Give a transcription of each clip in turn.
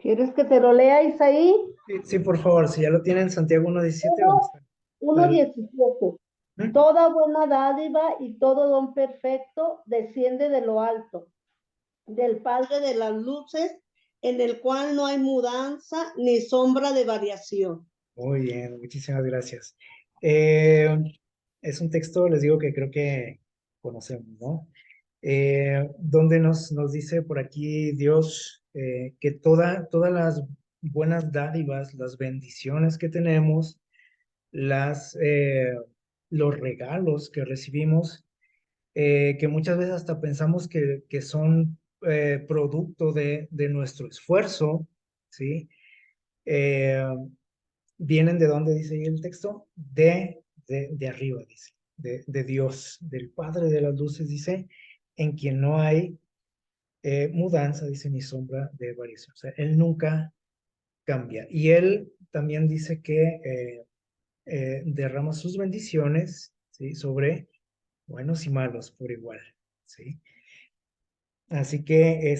¿Quieres que te lo lea, Isaí? Sí, sí, por favor, si ya lo tienen, Santiago 1:17, vamos a 1:17. ¿Mm? Toda buena dádiva y todo don perfecto desciende de lo alto, del Padre de las luces, en el cual no hay mudanza ni sombra de variación. Muy bien, muchísimas gracias. Eh, es un texto, les digo que creo que conocemos, ¿no? Donde nos dice por aquí Dios que todas las buenas dádivas, las bendiciones que tenemos, las, los regalos que recibimos, que muchas veces hasta pensamos que son producto de nuestro esfuerzo, ¿sí? Eh, ¿Vienen de dónde dice ahí el texto? De arriba, dice, de Dios, del Padre de las luces, dice, en quien no hay mudanza, dice, ni sombra de variación. O sea, Él nunca cambia. Y Él también dice que derrama sus bendiciones, ¿sí? Sobre buenos y malos por igual, ¿sí? Así que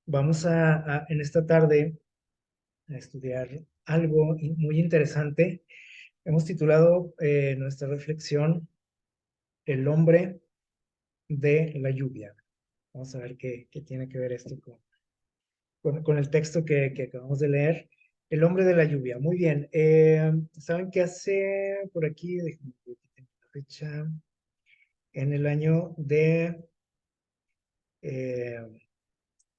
vamos en esta tarde a estudiar algo muy interesante. Hemos titulado nuestra reflexión El hombre de la lluvia. Vamos a ver qué tiene que ver esto con el texto que acabamos de leer. El hombre de la lluvia. Muy bien. ¿Saben qué hace por aquí? Déjenme ver aquí tengo la fecha. En el año eh,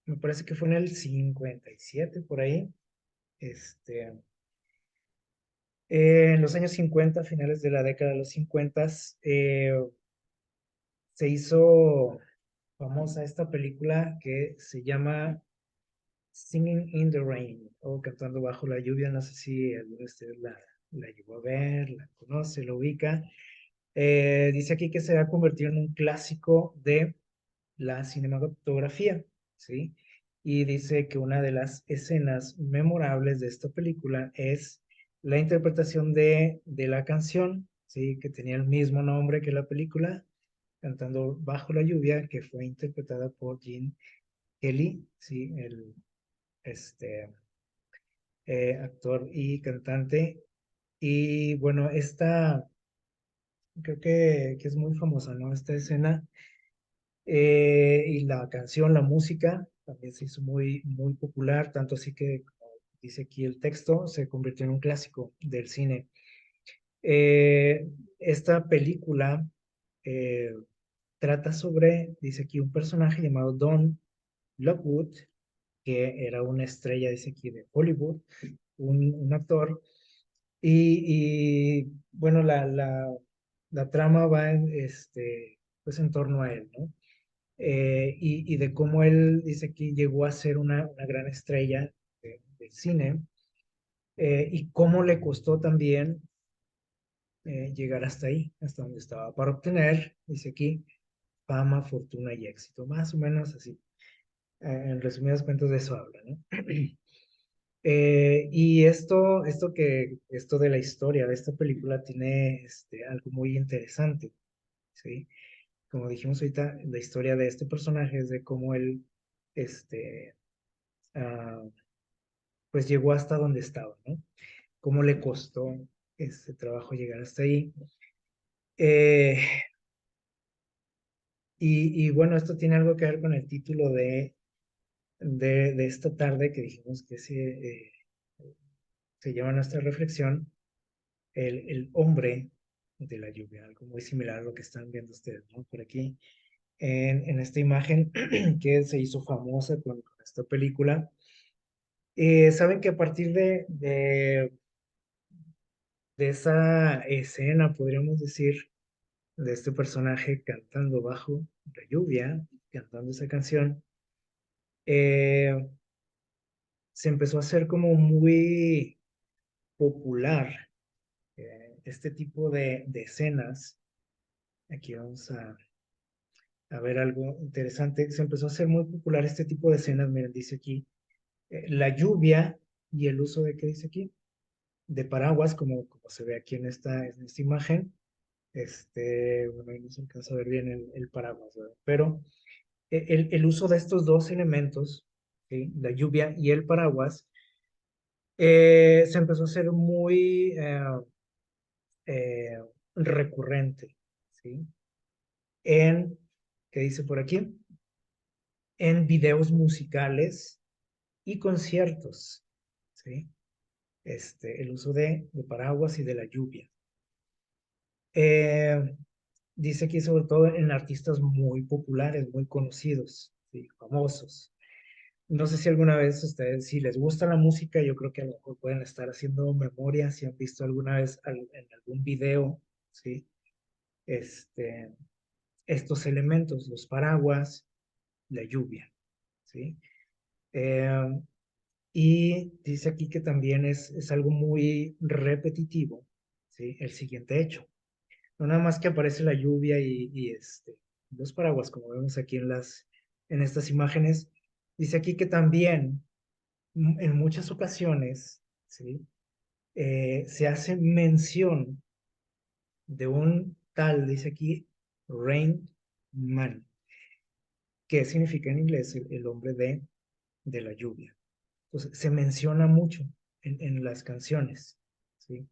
me parece que fue en el 57 por ahí. Este, en los años 50, finales de la década de los 50, se hizo famosa esta película que se llama Singing in the Rain o Cantando bajo la lluvia. No sé si alguno de ustedes la llegó a ver, la conoce, la ubica. Dice aquí que se va a convertir en un clásico de la cinematografía, ¿sí? Y dice que una de las escenas memorables de esta película es la interpretación de la canción, ¿sí? Que tenía el mismo nombre que la película, Cantando bajo la lluvia, que fue interpretada por Gene Kelly, ¿sí? El este, actor y cantante. Y bueno, esta creo que es muy famosa, ¿no? Esta escena y la canción, la música, también se hizo muy popular, tanto así que, como dice aquí el texto, se convirtió en un clásico del cine. Eh, esta película eh, trata sobre, dice aquí, un personaje llamado Don Lockwood, que era una estrella, dice aquí, de Hollywood, un actor. Bueno, la trama va pues en torno a él, ¿no? Y de cómo él dice que llegó a ser una gran estrella del cine, y cómo le costó también llegar hasta ahí, hasta donde estaba, para obtener, dice aquí, fama, fortuna y éxito, más o menos así. En resumidas cuentas de eso habla, ¿no? Y esto de la historia de esta película tiene algo muy interesante, ¿sí? Como dijimos ahorita, la historia de este personaje es de cómo él, este, ah, pues llegó hasta donde estaba, ¿no? Cómo le costó este trabajo llegar hasta ahí. Eh, y bueno, esto tiene algo que ver con el título de esta tarde que dijimos que se llama nuestra reflexión, el hombre de la lluvia, algo muy similar a lo que están viendo ustedes, ¿no? Por aquí, en esta imagen que se hizo famosa con esta película. Saben que a partir de esa escena, podríamos decir, de este personaje cantando bajo la lluvia, cantando esa canción, eh, se empezó a hacer como muy popular este tipo de escenas. Aquí vamos a ver algo interesante. Se empezó a hacer muy popular este tipo de escenas. Miren, dice aquí, la lluvia y el uso de, ¿qué dice aquí? De paraguas, como se ve aquí en esta imagen. Bueno, ahí no se alcanza a ver bien el paraguas, ¿verdad? Pero el uso de estos dos elementos ¿sí? La lluvia y el paraguas, se empezó a hacer muy eh, recurrente, ¿sí? En, ¿qué dice por aquí? En videos musicales y conciertos, ¿sí? El uso de paraguas y de la lluvia. Eh, Dice aquí sobre todo en artistas muy populares, muy conocidos, ¿sí? Famosos. No sé si alguna vez ustedes, si les gusta la música, yo creo que a lo mejor pueden estar haciendo memoria, si han visto alguna vez en algún video, ¿sí? Este, Estos elementos, los paraguas, la lluvia, ¿sí? Eh, y dice aquí que también es algo muy repetitivo, ¿sí? El siguiente hecho. No nada más que aparece la lluvia y los paraguas, como vemos aquí en estas imágenes. Dice aquí que también en muchas ocasiones, ¿sí? Se hace mención de un tal, dice aquí, Rain Man, que significa en inglés el hombre de la lluvia. Entonces, se menciona mucho en las canciones, ¿sí?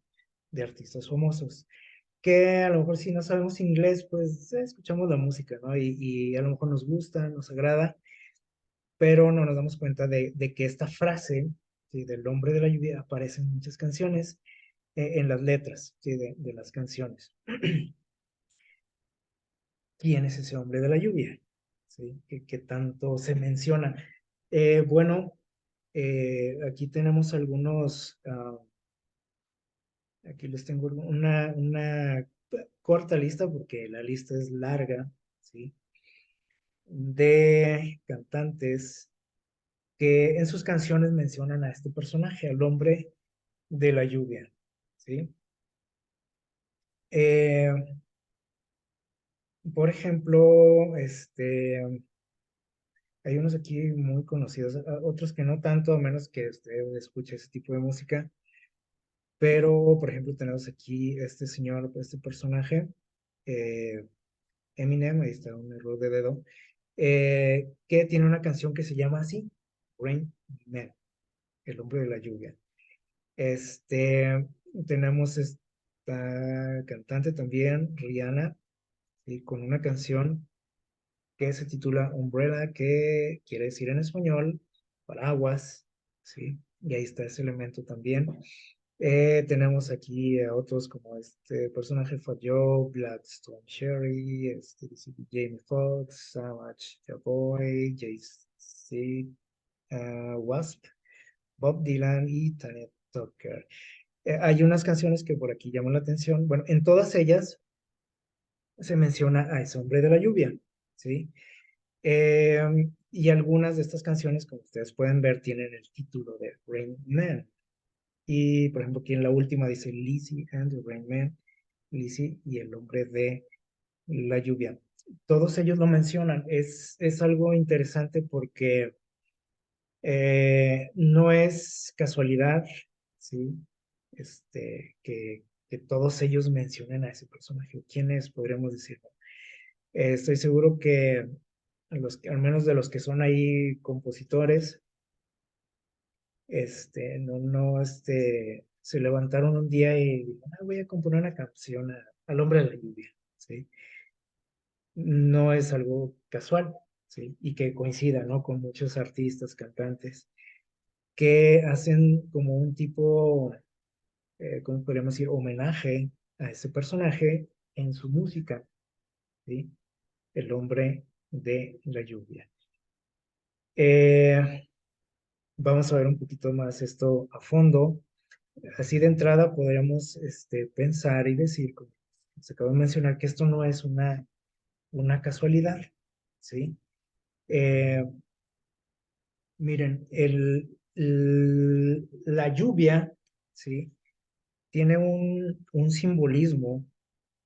De artistas famosos, que a lo mejor si no sabemos inglés, pues escuchamos la música, ¿no? Y a lo mejor nos gusta, nos agrada, pero no nos damos cuenta de que esta frase, ¿sí? Del hombre de la lluvia aparece en muchas canciones, en las letras, ¿sí? De las canciones. ¿Quién es ese hombre de la lluvia? ¿Sí? Que tanto se menciona. Bueno, aquí tenemos algunos, aquí les tengo una corta lista porque la lista es larga, ¿sí? De cantantes que en sus canciones mencionan a este personaje, al hombre de la lluvia, ¿sí? Eh, por ejemplo, hay unos aquí muy conocidos, otros que no tanto, a menos que usted escuche ese tipo de música, pero por ejemplo tenemos aquí este señor, este personaje, eh, Eminem, ahí está un error de dedo, que tiene una canción que se llama así, Rain Man, el hombre de la lluvia. Este, Tenemos esta cantante también, Rihanna, ¿sí? Con una canción que se titula Umbrella, que quiere decir en español paraguas, ¿sí? Y ahí está ese elemento también. Tenemos aquí a otros como este personaje Fat Joe, Blackstone Cherry, dice Jamie Foxx, Savage The Boy, Jay-Z, Wasp, Bob Dylan y Tanya Tucker. Hay unas canciones que por aquí llaman la atención. Bueno, en todas ellas se menciona a ese hombre de la lluvia, ¿sí? Y algunas de estas canciones, como ustedes pueden ver, tienen el título de Rain Man. Y, por ejemplo, aquí en la última dice Lizzie and the Rain Man, Lizzie y el hombre de la lluvia. Todos ellos lo mencionan. Es algo interesante porque no es casualidad, ¿sí? Que todos ellos mencionen a ese personaje. ¿Quién es? Podríamos decirlo. Estoy seguro que al menos de los que son ahí compositores, se levantaron un día y dijeron, voy a componer una canción al hombre de la lluvia, ¿sí? No es algo casual, ¿sí? Y que coincida, ¿no? Con muchos artistas, cantantes, que hacen como un tipo, ¿cómo podríamos decir? Homenaje a ese personaje en su música, ¿sí? El hombre de la lluvia. Vamos a ver un poquito más esto a fondo. Así de entrada podríamos pensar y decir, como se acaba de mencionar, que esto no es una casualidad, ¿sí? Eh, Miren, la lluvia, ¿sí? Tiene un simbolismo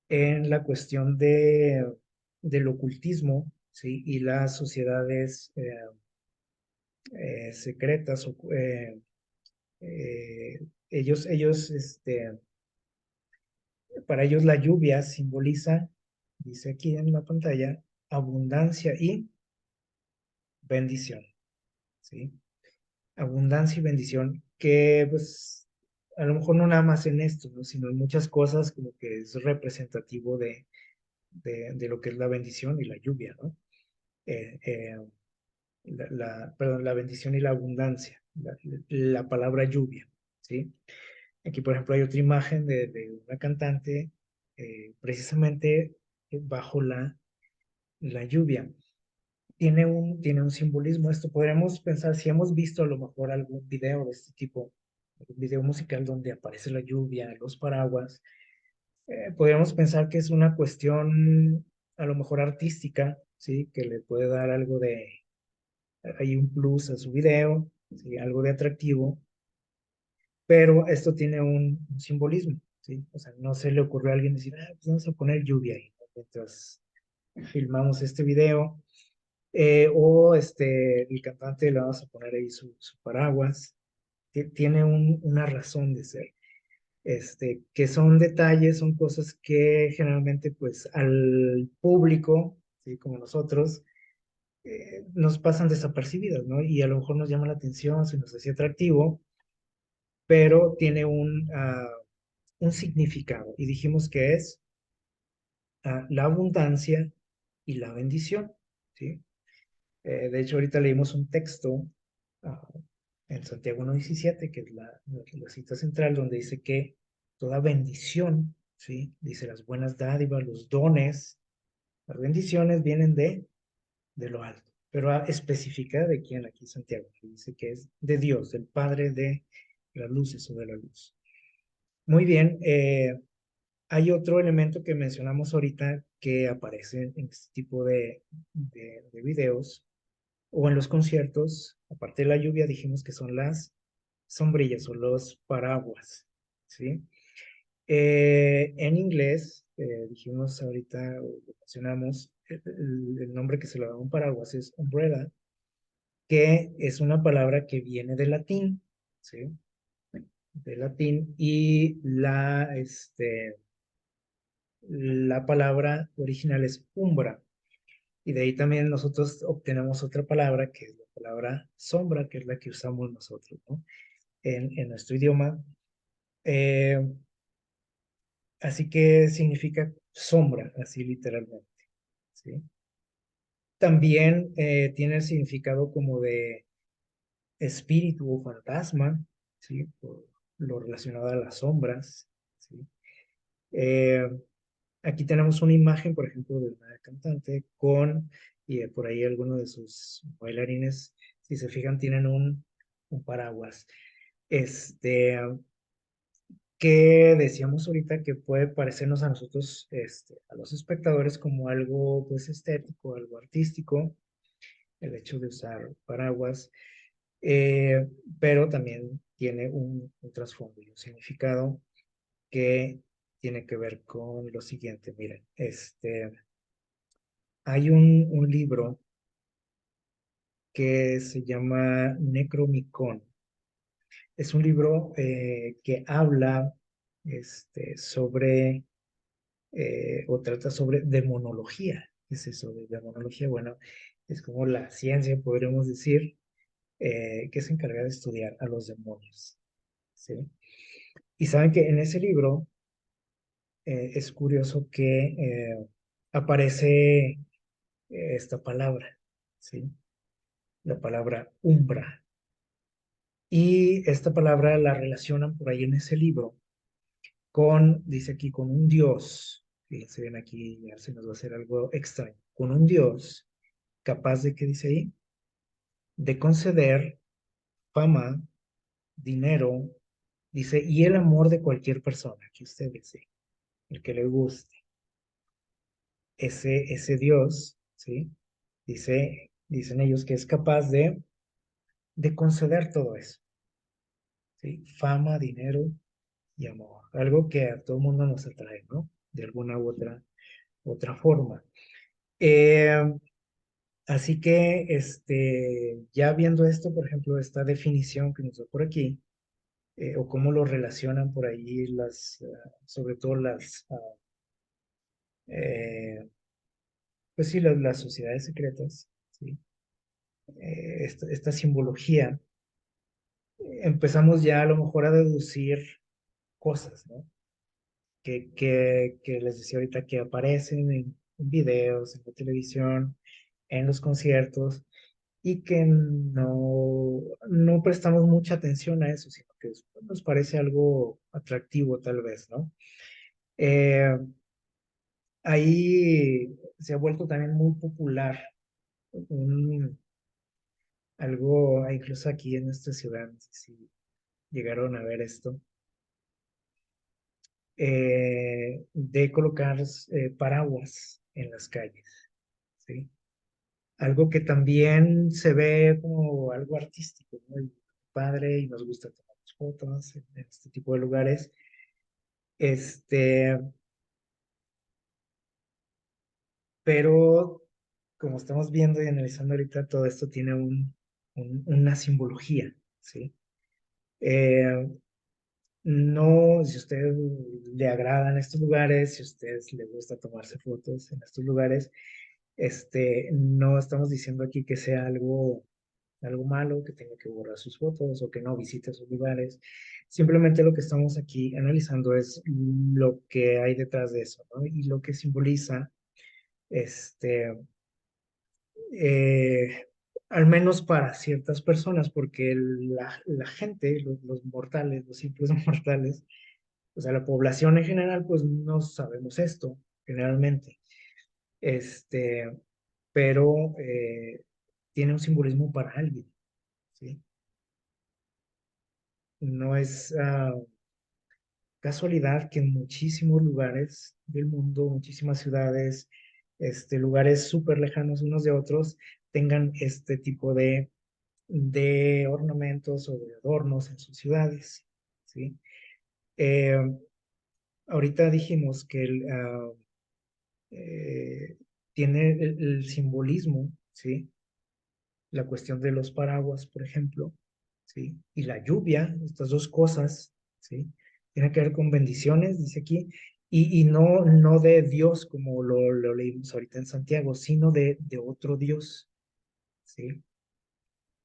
en la cuestión del ocultismo, ¿sí? Y las sociedades secretas, eh, ellos, para ellos la lluvia simboliza, dice aquí en la pantalla, abundancia y bendición, ¿sí? abundancia y bendición, que pues a lo mejor no nada más en esto, ¿no? Sino en muchas cosas como que es representativo de lo que es la bendición y la lluvia, ¿no? Eh, eh, perdón, la bendición y la abundancia, la palabra lluvia, ¿sí? Aquí, por ejemplo, hay otra imagen de una cantante precisamente bajo la lluvia. Tiene un simbolismo esto. Podríamos pensar, si hemos visto a lo mejor algún video de este tipo, un video musical donde aparece la lluvia, los paraguas, podríamos pensar que es una cuestión a lo mejor artística, ¿sí? Que le puede dar algo hay un plus a su video, ¿sí? Algo de atractivo, pero esto tiene un simbolismo, ¿sí? O sea, no se le ocurrió a alguien decir, pues vamos a poner lluvia ahí, ¿no? Mientras filmamos este video, o el cantante le vamos a poner ahí su paraguas. Tiene una razón de ser, que son detalles, son cosas que generalmente pues al público, ¿sí? Como nosotros, nos pasan desapercibidas, ¿no? Y a lo mejor nos llama la atención, se nos hace atractivo, pero tiene un significado. Y dijimos que es la abundancia y la bendición, ¿sí? De hecho, ahorita leímos un texto ah, en Santiago 1:17, que es la cita central, donde dice que toda bendición, ¿sí? Dice las buenas dádivas, los dones, las bendiciones vienen de lo alto, pero especifica de quién aquí Santiago, que dice que es de Dios, del Padre de las luces o de la luz. Muy bien, hay otro elemento que mencionamos ahorita que aparece en este tipo de videos o en los conciertos, aparte de la lluvia, dijimos que son las sombrillas o los paraguas, ¿sí? En inglés, dijimos ahorita, o lo mencionamos, el nombre que se le da a un paraguas es umbrella, que es una palabra que viene del latín, ¿sí? Del latín, y la palabra original es umbra, y de ahí también nosotros obtenemos otra palabra, que es la palabra sombra, que es la que usamos nosotros, ¿no? En nuestro idioma. Eh, Así que significa sombra, así literalmente, ¿sí? También tiene el significado como de espíritu o fantasma, ¿sí? Por lo relacionado a las sombras, ¿sí? Eh, Aquí tenemos una imagen, por ejemplo, de una cantante y por ahí algunos de sus bailarines, si se fijan, tienen un paraguas. Este, que decíamos ahorita que puede parecernos a nosotros, a los espectadores, como algo pues estético, algo artístico, el hecho de usar paraguas, eh, pero también tiene un trasfondo y un significado que tiene que ver con lo siguiente. Miren, hay un libro que se llama Necromicon. Es un libro que habla sobre o trata sobre demonología. ¿Qué es eso de demonología? Bueno, es como la ciencia, podríamos decir, que se encarga de estudiar a los demonios, ¿sí? Y saben que en ese libro es curioso que aparece esta palabra, ¿sí? La palabra umbra. Y esta palabra la relacionan por ahí en ese libro dice aquí, con un Dios. Fíjense bien aquí, ya se nos va a hacer algo extraño. Con un Dios capaz de, ¿qué dice ahí? De conceder fama, dinero, dice, y el amor de cualquier persona que usted desee, el que le guste. Ese Dios, ¿sí? Dicen ellos que es capaz de conceder todo eso, ¿sí? Fama, dinero y amor. Algo que a todo mundo nos atrae, ¿no? De alguna u otra forma. Eh, Así que, ya viendo esto, por ejemplo, esta definición que nos da por aquí, o cómo lo relacionan por ahí sobre todo eh, pues sí, las sociedades secretas, ¿sí? Esta simbología, empezamos ya a lo mejor a deducir cosas, ¿no? Que les decía ahorita que aparecen en videos, en la televisión, en los conciertos, y que no prestamos mucha atención a eso, sino que nos parece algo atractivo tal vez, ¿no? Eh, Ahí se ha vuelto también muy popular un, algo, incluso aquí en esta ciudad, no sé si llegaron a ver esto, de colocar paraguas en las calles, ¿sí? Algo que también se ve como algo artístico, ¿no? Y padre, y nos gusta tomar fotos en este tipo de lugares. Este, pero como estamos viendo y analizando ahorita, todo esto tiene una simbología, ¿sí? Eh, no, si a usted le agradan estos lugares, si a usted le gusta tomarse fotos en estos lugares, no estamos diciendo aquí que sea algo malo, que tenga que borrar sus fotos o que no visite esos lugares. Simplemente lo que estamos aquí analizando es lo que hay detrás de eso, ¿no? Y lo que simboliza, este, eh, al menos para ciertas personas, porque la gente, los mortales, los simples mortales, o sea, la población en general, pues no sabemos esto, generalmente. Este, pero tiene un simbolismo para alguien, ¿sí? No es casualidad que en muchísimos lugares del mundo, muchísimas ciudades, lugares súper lejanos unos de otros, tengan este tipo de ornamentos o de adornos en sus ciudades, ¿sí? Eh, Ahorita dijimos que eh, tiene el simbolismo, ¿sí? La cuestión de los paraguas, por ejemplo, ¿sí? Y la lluvia, estas dos cosas, ¿sí? Tiene que ver con bendiciones, dice aquí, y no de Dios como lo leímos ahorita en Santiago, sino de otro Dios, ¿sí?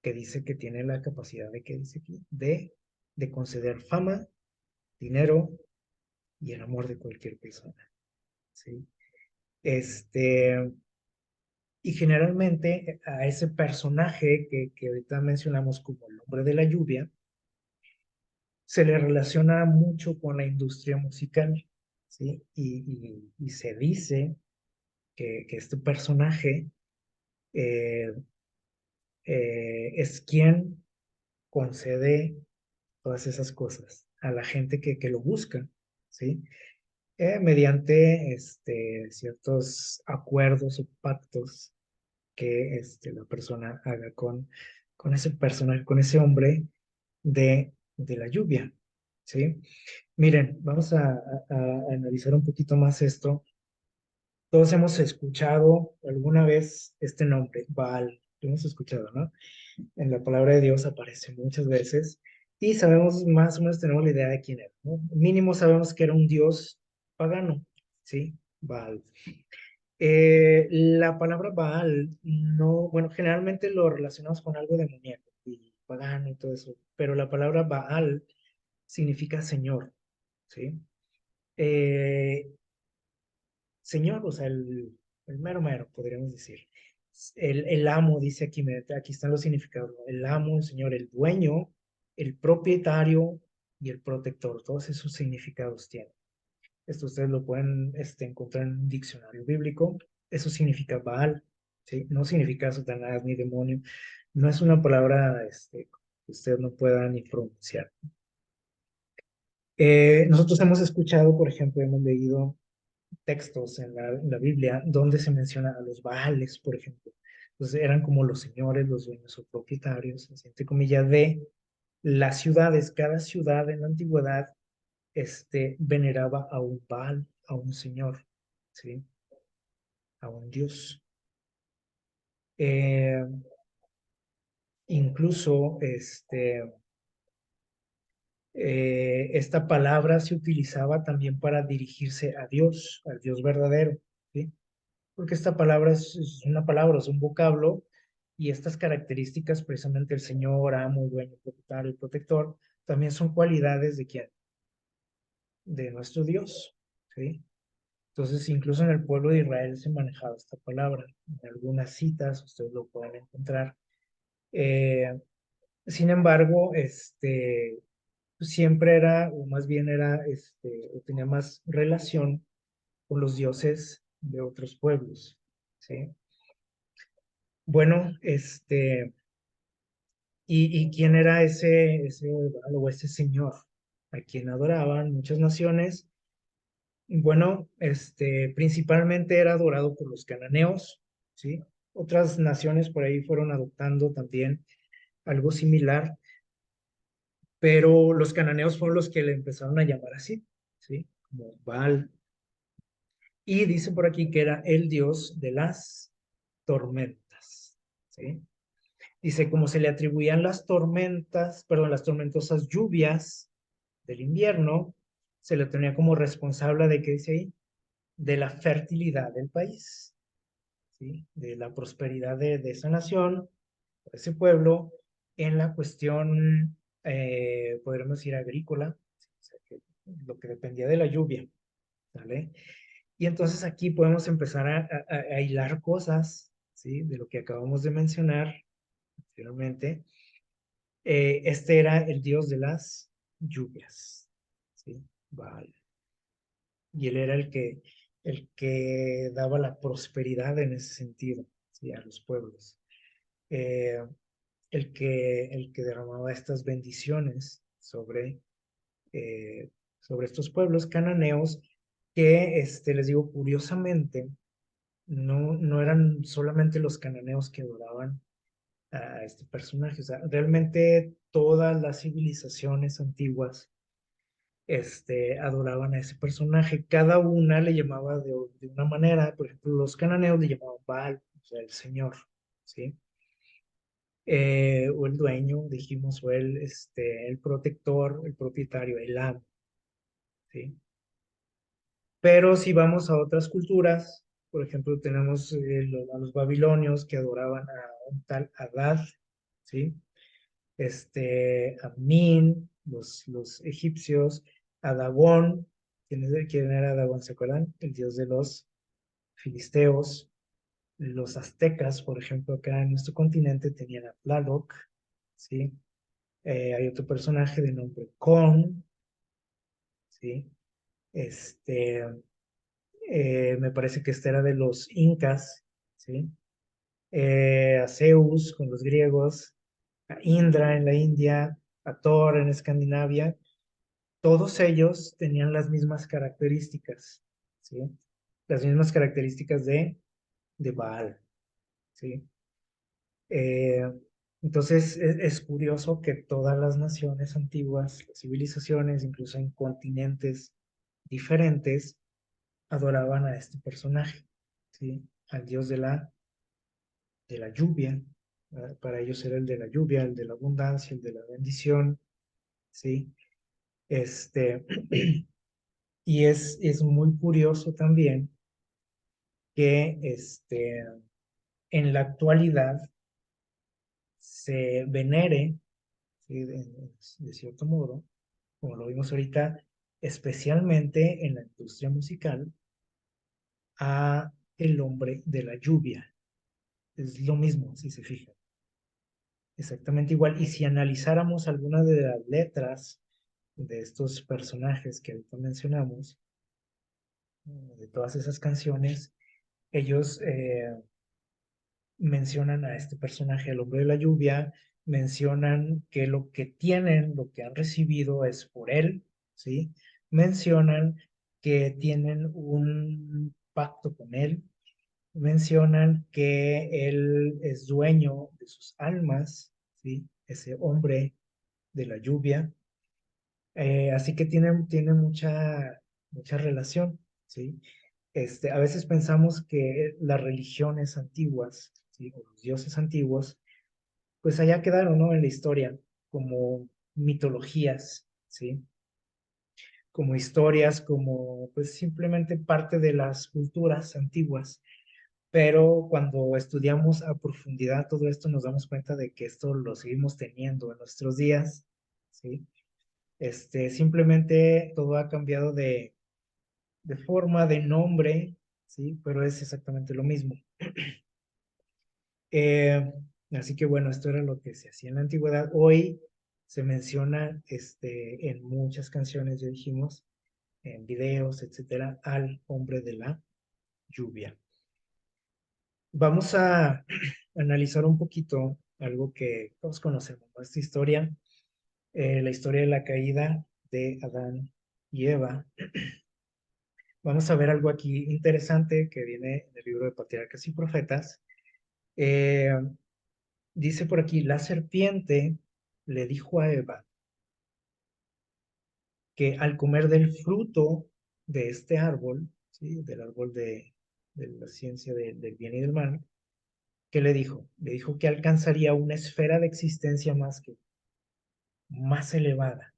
Que dice que tiene la capacidad de, ¿qué dice aquí? De conceder fama, dinero y el amor de cualquier persona, ¿sí? Este, y generalmente a ese personaje que ahorita mencionamos como el hombre de la lluvia, se le relaciona mucho con la industria musical, ¿sí? Y se dice que este personaje eh, es quien concede todas esas cosas a la gente que lo busca, ¿sí? Mediante ciertos acuerdos o pactos que la persona haga con ese personaje, con ese hombre de la lluvia, ¿sí? Miren, vamos a analizar un poquito más esto. Todos hemos escuchado alguna vez este nombre, Baal. Lo hemos escuchado, ¿no? En la palabra de Dios aparece muchas veces y sabemos más o menos, tenemos la idea de quién era, ¿no? Mínimo sabemos que era un dios pagano, ¿sí? Baal. La palabra Baal no, bueno, generalmente lo relacionamos con algo demoníaco y pagano y todo eso, pero la palabra Baal significa señor, ¿sí? Eh, Señor, o sea, el mero mero, podríamos decir. El amo, dice aquí, aquí están los significados, ¿no? El amo, el señor, el dueño, el propietario y el protector, todos esos significados tienen. Esto ustedes lo pueden encontrar en un diccionario bíblico. Eso significa Baal, ¿sí? No significa Satanás ni demonio. No es una palabra que ustedes no puedan ni pronunciar. Nosotros hemos escuchado, por ejemplo, hemos leído textos en la Biblia donde se menciona a los Baales, por ejemplo. Entonces eran como los señores, los dueños o propietarios, así, entre comillas, de las ciudades. Cada ciudad en la antigüedad veneraba a un Baal, a un señor, ¿sí? A un dios. Eh, Incluso esta palabra se utilizaba también para dirigirse a Dios, al Dios verdadero, ¿sí? Porque esta palabra es una palabra, es un vocablo Y estas características, precisamente el Señor, amo, dueño, propietario, protector, también son cualidades de quién, de nuestro Dios, ¿sí? Entonces, incluso en el pueblo de Israel se manejaba esta palabra. En algunas citas ustedes lo pueden encontrar. Eh, Sin embargo, siempre era, o más bien era, o tenía más relación con los dioses de otros pueblos, ¿sí? Bueno, ¿y quién era ese señor a quien adoraban muchas naciones? Bueno, principalmente era adorado por los cananeos, ¿sí? Otras naciones por ahí fueron adoptando también algo similar, pero los cananeos fueron los que le empezaron a llamar así, ¿sí? Como Baal. Y dice por aquí que era el dios de las tormentas, ¿sí? Dice, como se le atribuían las tormentas, perdón, las tormentosas lluvias del invierno, se le tenía como responsable de, ¿qué dice ahí? De la fertilidad del país, ¿sí? De la prosperidad de esa nación, de ese pueblo, en la cuestión, podríamos decir, agrícola, o sea, lo que dependía de la lluvia, ¿vale? Y entonces aquí podemos empezar a hilar cosas, ¿sí? De lo que acabamos de mencionar anteriormente. Este era el dios de las lluvias, ¿sí? Vale. Y él era el que daba la prosperidad en ese sentido, ¿sí? A los pueblos. Eh, el que derramaba estas bendiciones sobre estos pueblos cananeos que, les digo, curiosamente, no eran solamente los cananeos que adoraban a este personaje, o sea, realmente todas las civilizaciones antiguas, adoraban a ese personaje, cada una le llamaba de una manera. Por ejemplo, los cananeos le llamaban Baal, o sea, el Señor, ¿sí? O el dueño, dijimos, o el protector, el propietario, el amo, ¿sí? Pero si vamos a otras culturas, por ejemplo, tenemos a los babilonios que adoraban a un tal Adad, ¿sí? A Min, los egipcios, a Dagón. ¿Quién era Dagón? ¿Se acuerdan? El dios de los filisteos. Los aztecas, por ejemplo, acá en nuestro continente tenían a Tlaloc, ¿sí? Hay otro personaje de nombre Con, ¿sí? Este, Me parece que este era de los incas, ¿sí? A Zeus con los griegos, a Indra en la India, a Thor en Escandinavia. Todos ellos tenían las mismas características, ¿sí? Las mismas características de Baal, ¿sí? Eh, entonces es curioso que todas las naciones antiguas, las civilizaciones, incluso en continentes diferentes, adoraban a este personaje, ¿sí? Al dios de la lluvia. ¿Verdad? Para ellos era el de la lluvia, el de la abundancia, el de la bendición, ¿sí? Este, y es muy curioso también que en la actualidad se venere, ¿sí? De cierto modo, como lo vimos ahorita, especialmente en la industria musical, a el hombre de la lluvia. Es lo mismo, si se fijan. Exactamente igual. Y si analizáramos algunas de las letras de estos personajes que ahorita mencionamos, de todas esas canciones, ellos mencionan a este personaje, el hombre de la lluvia, mencionan que lo que tienen, lo que han recibido es por él, ¿sí? Mencionan que tienen un pacto con él, mencionan que él es dueño de sus almas, ¿sí? Ese hombre de la lluvia. Así que tiene mucha relación, ¿sí? A veces pensamos que las religiones antiguas, ¿sí? O los dioses antiguos, pues allá quedaron, ¿no? En la historia, como mitologías, ¿sí? Como historias, como pues simplemente parte de las culturas antiguas. pero cuando estudiamos a profundidad todo esto nos damos cuenta de que esto lo seguimos teniendo en nuestros días, ¿sí? Simplemente todo ha cambiado de forma, de nombre, ¿sí? Pero es exactamente lo mismo. Eh, Así que bueno, esto era lo que se hacía en la antigüedad. Hoy se menciona en muchas canciones, ya dijimos, en videos, etcétera, al hombre de la lluvia. Vamos a analizar un poquito algo que todos conocemos, ¿no? Esta historia, la historia de la caída de Adán y Eva. Vamos a ver algo aquí interesante que viene en el libro de Patriarcas y Profetas. Eh, Dice por aquí, la serpiente le dijo a Eva que al comer del fruto de este árbol, ¿sí? Del árbol de la ciencia del bien y del mal, ¿qué le dijo? Le dijo que alcanzaría una esfera de existencia más elevada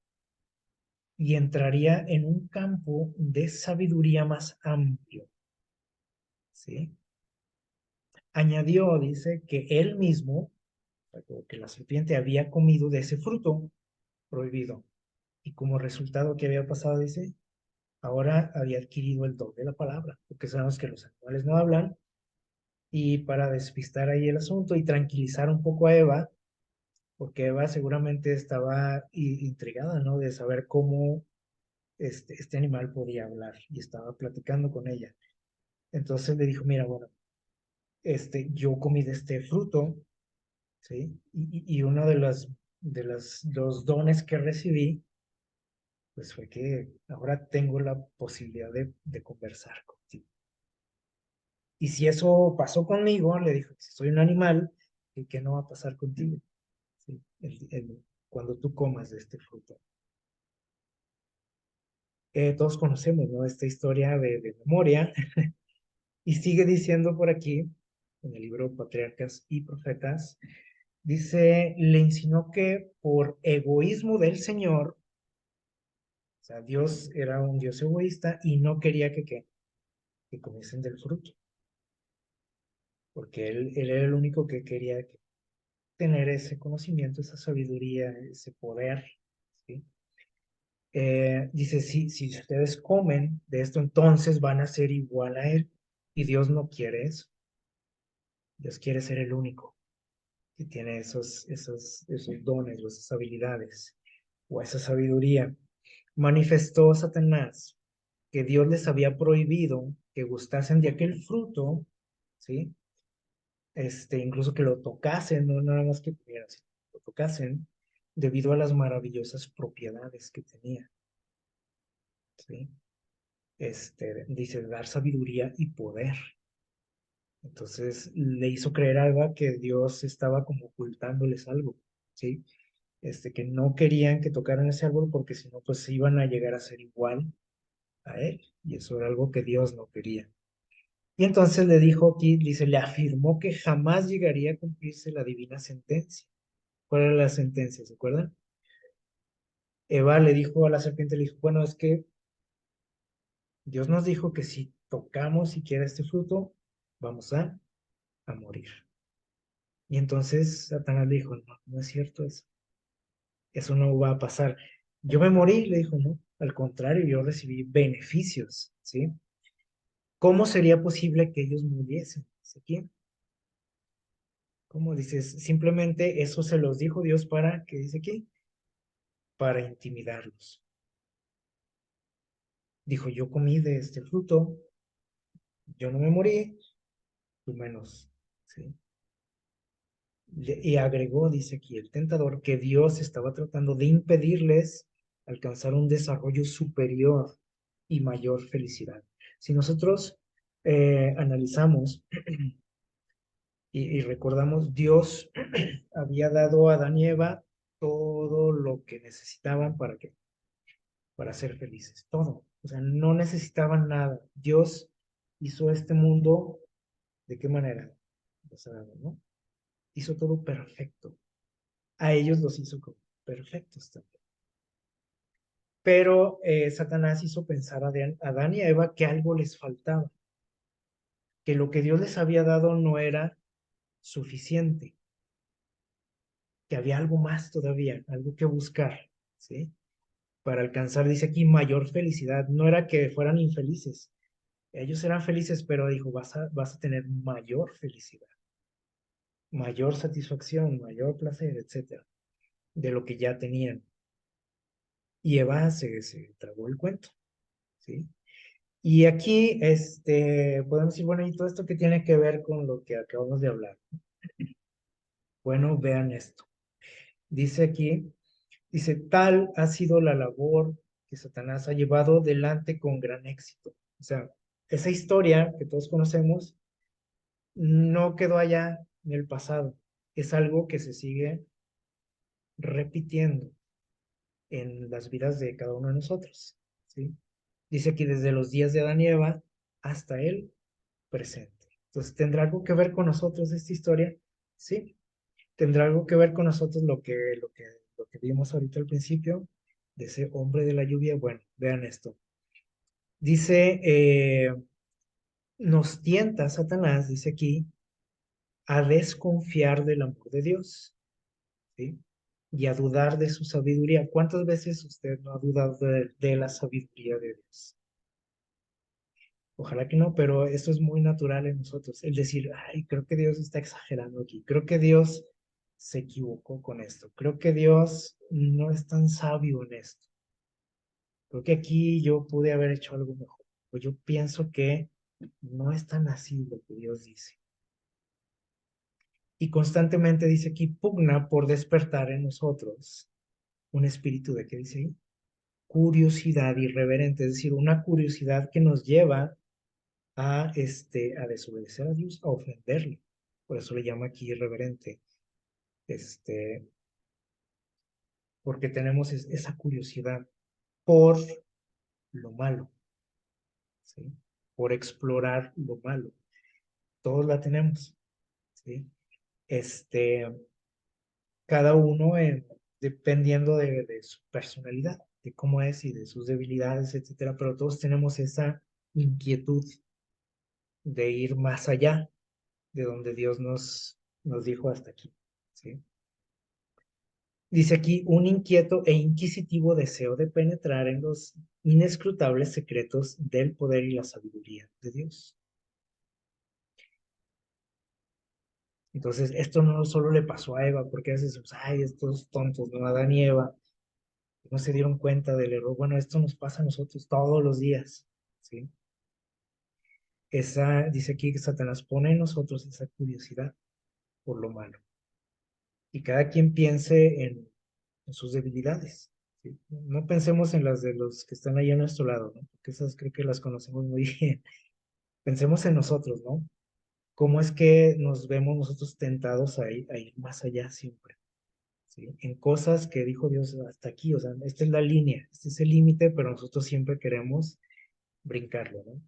y entraría en un campo de sabiduría más amplio, ¿sí? Añadió, dice, que él mismo, o sea, que la serpiente había comido de ese fruto prohibido. Y como resultado, ¿qué había pasado? Dice, ahora había adquirido el don de la palabra, porque sabemos que los animales no hablan. Y para despistar ahí el asunto y tranquilizar un poco a Eva, porque Eva seguramente estaba intrigada, ¿no? De saber cómo este animal podía hablar y estaba platicando con ella. Entonces le dijo, mira, bueno, yo comí de este fruto, ¿sí? Y uno los dones que recibí, pues fue que ahora tengo la posibilidad de conversar contigo. Y si eso pasó conmigo, le dijo, si soy un animal, ¿qué no va a pasar contigo? ¿Sí? Cuando tú comas de este fruto. Todos conocemos, ¿no? Esta historia de memoria. Y sigue diciendo por aquí, en el libro Patriarcas y Profetas, dice, le insinuó que por egoísmo del Señor, o sea, Dios era un Dios egoísta y no quería que comiesen del fruto, porque él era el único que quería tener ese conocimiento, esa sabiduría, ese poder, ¿sí? Dice, si ustedes comen de esto, entonces van a ser igual a Él. Y Dios no quiere eso. Dios quiere ser el único que tiene esos dones o esas habilidades o esa sabiduría. Manifestó Satanás que Dios les había prohibido que gustasen de aquel fruto, ¿sí? Incluso que lo tocasen, no nada más que pudieran, sino que lo tocasen, debido a las maravillosas propiedades que tenía, ¿sí? Dice, dar sabiduría y poder. Entonces le hizo creer a Eva que Dios estaba como ocultándoles algo, ¿sí? Que no querían que tocaran ese árbol porque si no, pues iban a llegar a ser igual a él. Y eso era algo que Dios no quería. Y entonces le dijo aquí, dice, le afirmó que jamás llegaría a cumplirse la divina sentencia. ¿Cuál era la sentencia? ¿Se acuerdan? Eva le dijo a la serpiente, le dijo, bueno, es que Dios nos dijo que si tocamos siquiera este fruto, vamos a morir. Y entonces Satanás le dijo, no, no es cierto eso. Eso no va a pasar. Yo me morí, le dijo, no. Al contrario, yo recibí beneficios, ¿sí? ¿Cómo sería posible que ellos muriesen? Dice aquí. ¿Cómo dices? Simplemente eso se los dijo Dios para, ¿qué dice aquí? Para intimidarlos. Dijo, yo comí de este fruto, yo no me morí, tú menos, ¿sí? Y agregó, dice aquí el tentador, que Dios estaba tratando de impedirles alcanzar un desarrollo superior y mayor felicidad. Si nosotros analizamos y recordamos, Dios había dado a Adán y Eva todo lo que necesitaban para ser felices, todo. O sea, no necesitaban nada. Dios hizo este mundo, ¿de qué manera? O sea, ¿no? Hizo todo perfecto. A ellos los hizo como perfectos también. Pero Satanás hizo pensar a Adán y a Eva que algo les faltaba. que lo que Dios les había dado no era suficiente, que había algo más todavía, algo que buscar, ¿sí? Para alcanzar, dice aquí, mayor felicidad. No era que fueran infelices, ellos eran felices, pero dijo, vas a tener mayor felicidad, mayor satisfacción, mayor placer, etcétera, de lo que ya tenían. Y Eva se tragó el cuento, ¿sí? Y aquí, podemos decir, bueno, ¿y todo esto qué tiene que ver con lo que acabamos de hablar? Bueno, vean esto. Dice aquí, dice, tal ha sido la labor que Satanás ha llevado adelante con gran éxito. O sea, esa historia que todos conocemos no quedó allá en el pasado. Es algo que se sigue repitiendo en las vidas de cada uno de nosotros, ¿sí? Dice aquí desde los días de Adán y Eva hasta el presente. Entonces, ¿tendrá algo que ver con nosotros esta historia? Sí. ¿Tendrá algo que ver con nosotros lo que vimos ahorita al principio de ese hombre de la lluvia? Bueno, vean esto. Dice, nos tienta Satanás, dice aquí, a desconfiar del amor de Dios, ¿sí? Y a dudar de su sabiduría. ¿Cuántas veces usted no ha dudado de la sabiduría de Dios? Ojalá que no, pero esto es muy natural en nosotros. El decir, ay, creo que Dios está exagerando aquí. Creo que Dios se equivocó con esto. Creo que Dios no es tan sabio en esto. Creo que aquí yo pude haber hecho algo mejor. Pues yo pienso que no es tan así lo que Dios dice. Y constantemente dice aquí, pugna por despertar en nosotros un espíritu de, ¿qué dice ahí? Curiosidad irreverente, es decir, una curiosidad que nos lleva a desobedecer a Dios, a ofenderle. Por eso le llama aquí irreverente, este, porque tenemos esa curiosidad por lo malo, ¿sí? Por explorar lo malo. Todos la tenemos, ¿sí? Este, cada uno dependiendo de su personalidad, de cómo es y de sus debilidades, etcétera, pero todos tenemos esa inquietud de ir más allá de donde Dios nos dijo hasta aquí, ¿sí? Dice aquí, un inquieto e inquisitivo deseo de penetrar en los inescrutables secretos del poder y la sabiduría de Dios. Entonces, esto no solo le pasó a Eva, porque a veces decimos, ay, estos tontos, no, Adán y Eva, no se dieron cuenta del error. Bueno, esto nos pasa a nosotros todos los días, ¿sí? Dice aquí que Satanás pone en nosotros esa curiosidad por lo malo. Y cada quien piense en sus debilidades, ¿sí? No pensemos en las de los que están ahí a nuestro lado, ¿no? Porque esas creo que las conocemos muy bien. Pensemos en nosotros, ¿no? ¿Cómo es que nos vemos nosotros tentados a ir más allá siempre? ¿Sí? En cosas que dijo Dios hasta aquí, o sea, esta es la línea, este es el límite, pero nosotros siempre queremos brincarlo, ¿no?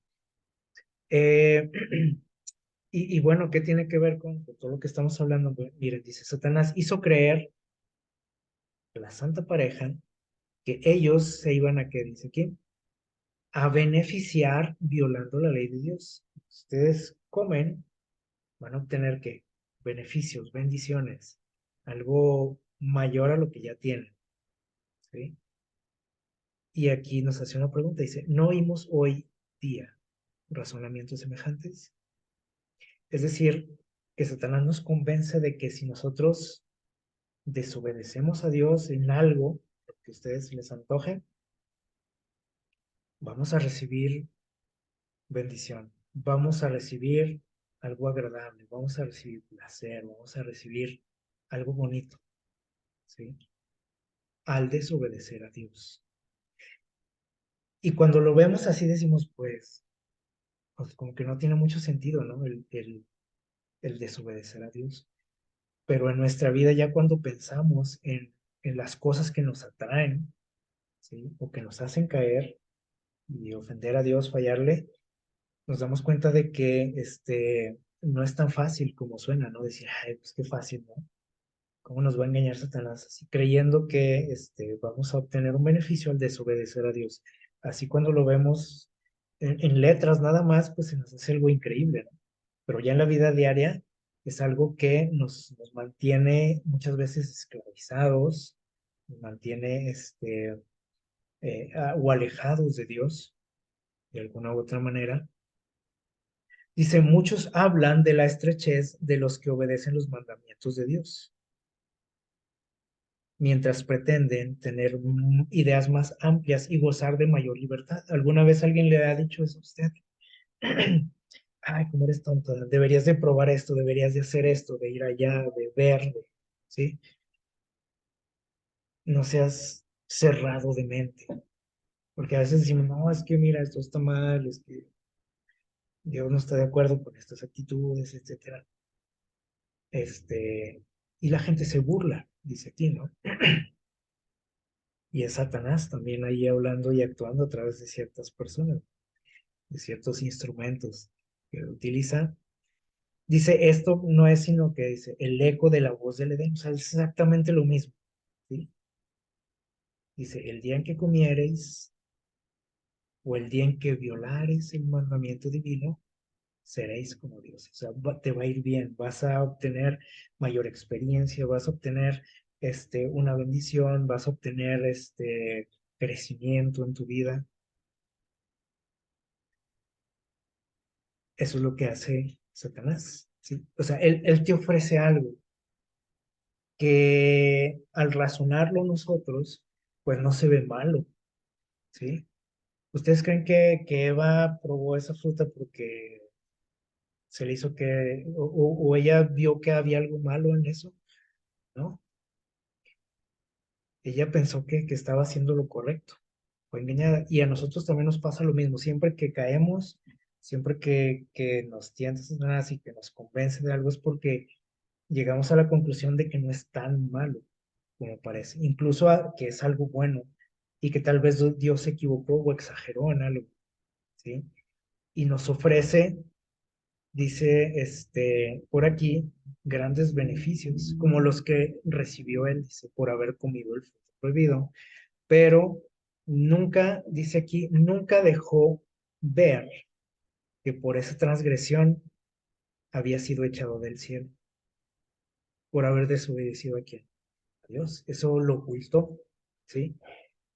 Eh, y bueno, ¿qué tiene que ver con todo lo que estamos hablando? Bueno, miren, dice, Satanás hizo creer a la santa pareja que ellos se iban a, ¿qué dice aquí? A beneficiar violando la ley de Dios. Ustedes comen, van a obtener, ¿qué? Beneficios, bendiciones, algo mayor a lo que ya tienen, ¿sí? Y aquí nos hace una pregunta, dice, ¿no oímos hoy día razonamientos semejantes? Es decir, que Satanás nos convence de que si nosotros desobedecemos a Dios en algo, lo que a ustedes les antoje, vamos a recibir bendición, vamos a recibir algo agradable, vamos a recibir placer, vamos a recibir algo bonito, ¿sí? Al desobedecer a Dios. Y cuando lo vemos así decimos, pues como que no tiene mucho sentido, ¿no? El desobedecer a Dios. Pero en nuestra vida ya cuando pensamos en las cosas que nos atraen, ¿sí? O que nos hacen caer y ofender a Dios, fallarle, nos damos cuenta de que no es tan fácil como suena, ¿no? Decir, ay, pues qué fácil, ¿no? ¿Cómo nos va a engañar Satanás? Así creyendo que vamos a obtener un beneficio al desobedecer a Dios. Así cuando lo vemos en letras nada más, pues se nos hace algo increíble, ¿no? pero ya en la vida diaria es algo que nos mantiene muchas veces esclavizados, nos mantiene o alejados de Dios de alguna u otra manera. Dice, muchos hablan de la estrechez de los que obedecen los mandamientos de Dios, mientras pretenden tener ideas más amplias y gozar de mayor libertad. ¿Alguna vez alguien le ha dicho eso a usted? Ay, cómo eres tonta, deberías de probar esto, deberías de hacer esto, de ir allá, de ver, ¿sí? No seas cerrado de mente, porque a veces decimos, no, es que mira, esto está mal, es que Dios no está de acuerdo con estas actitudes, etcétera. Y la gente se burla, dice aquí, ¿no? Y es Satanás también ahí hablando y actuando a través de ciertas personas, de ciertos instrumentos que utiliza. Dice, esto no es sino que dice, el eco de la voz del Edén, o sea, es exactamente lo mismo, ¿sí? Dice, el día en que comiereis o el día en que violares el mandamiento divino, seréis como Dios. O sea, te va a ir bien, vas a obtener mayor experiencia, vas a obtener una bendición, vas a obtener crecimiento en tu vida. Eso es lo que hace Satanás, ¿sí? O sea, él te ofrece algo que al razonarlo nosotros, pues no se ve malo, ¿sí? ¿Ustedes creen que Eva probó esa fruta porque se le hizo que, o ella vio que había algo malo en eso? ¿No? Ella pensó que estaba haciendo lo correcto, fue engañada. Y a nosotros también nos pasa lo mismo, siempre que caemos, siempre que nos tienta Satanás y que nos convence de algo es porque llegamos a la conclusión de que no es tan malo como parece, incluso que es algo bueno y que tal vez Dios se equivocó o exageró en algo, ¿sí? Y nos ofrece, dice por aquí, grandes beneficios, como los que recibió él, dice, por haber comido el fruto prohibido, pero nunca, dice aquí, nunca dejó ver que por esa transgresión había sido echado del cielo, por haber desobedecido a quién, a Dios. Eso lo ocultó, ¿sí?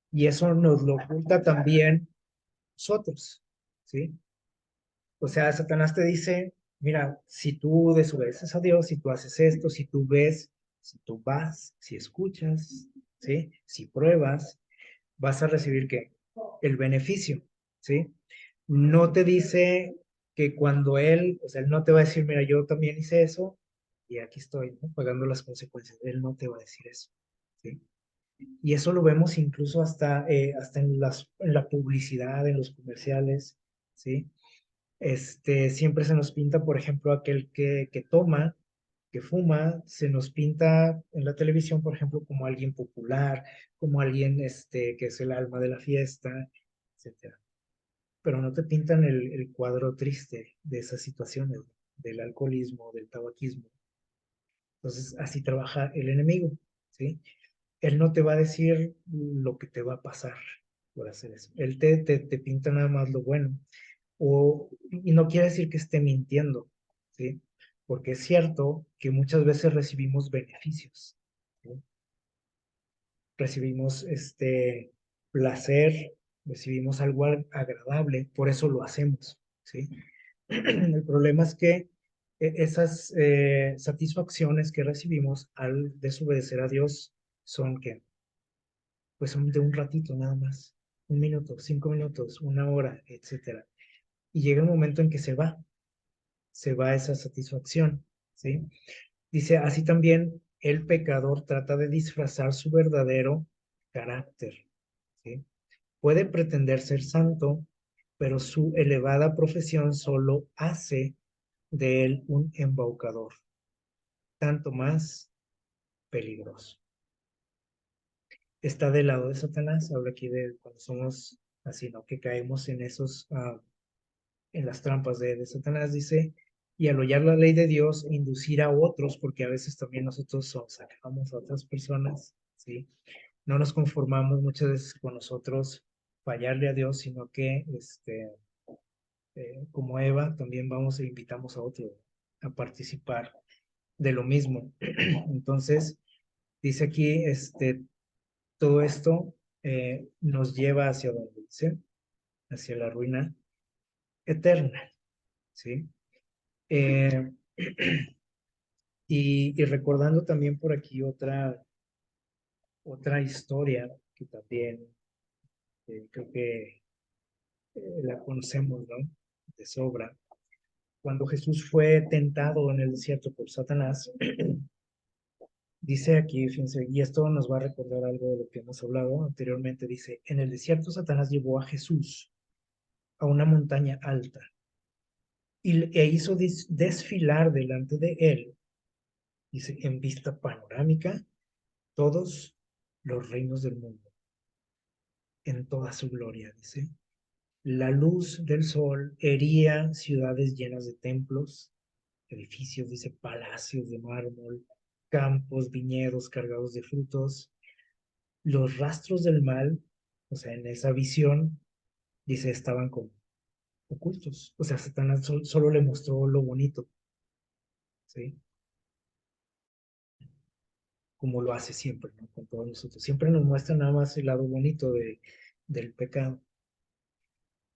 Y eso nos lo oculta también nosotros, ¿sí? O sea, Satanás te dice, mira, si tú desobedeces a Dios, si tú haces esto, si tú ves, si tú vas, si escuchas, ¿sí? Si pruebas, vas a recibir ¿qué? El beneficio, ¿sí? No te dice que cuando él, o sea, él no te va a decir, mira, yo también hice eso y aquí estoy, ¿no? Pagando las consecuencias. Él no te va a decir eso, ¿sí? Y eso lo vemos incluso hasta en la publicidad, en los comerciales, ¿sí? Siempre se nos pinta, por ejemplo, aquel que toma, que fuma, se nos pinta en la televisión, por ejemplo, como alguien popular, como alguien que es el alma de la fiesta, etcétera. Pero no te pintan el cuadro triste de esas situaciones, del alcoholismo, del tabaquismo. Entonces, así trabaja el enemigo, ¿sí? Él no te va a decir lo que te va a pasar por hacer eso. Él te pinta nada más lo bueno. Y no quiere decir que esté mintiendo, ¿sí? Porque es cierto que muchas veces recibimos beneficios, ¿sí? Recibimos placer, recibimos algo agradable, por eso lo hacemos, ¿sí? El problema es que esas satisfacciones que recibimos al desobedecer a Dios son que, pues son de un ratito nada más, 1 minuto, 5 minutos, 1 hora, etcétera. Y llega un momento en que se va esa satisfacción, ¿sí? Dice, así también el pecador trata de disfrazar su verdadero carácter, ¿sí? Puede pretender ser santo, pero su elevada profesión solo hace de él un embaucador, tanto más peligroso. Está del lado de Satanás, habla aquí de cuando somos así, ¿no? Que caemos en en las trampas de Satanás, dice, y al hollar la ley de Dios, inducir a otros, porque a veces también nosotros sacamos a otras personas, ¿sí? No nos conformamos muchas veces con nosotros fallarle a Dios, sino que como Eva, también vamos e invitamos a otro a participar de lo mismo. Entonces, dice aquí, todo esto nos lleva hacia donde dice, hacia la ruina eterna, ¿sí? Eh, y recordando también por aquí otra historia que también creo que la conocemos, ¿no? De sobra. Cuando Jesús fue tentado en el desierto por Satanás, dice aquí, fíjense, y esto nos va a recordar algo de lo que hemos hablado anteriormente, dice, en el desierto Satanás llevó a Jesús a una montaña alta e hizo desfilar delante de él, dice, en vista panorámica, todos los reinos del mundo, en toda su gloria, dice. La luz del sol hería ciudades llenas de templos, edificios, dice, palacios de mármol, campos, viñedos cargados de frutos. Los rastros del mal, o sea, en esa visión, dice, estaban como ocultos. O sea, Satanás solo le mostró lo bonito, ¿sí? Como lo hace siempre, ¿no? Con todos nosotros. Siempre nos muestra nada más el lado bonito del pecado.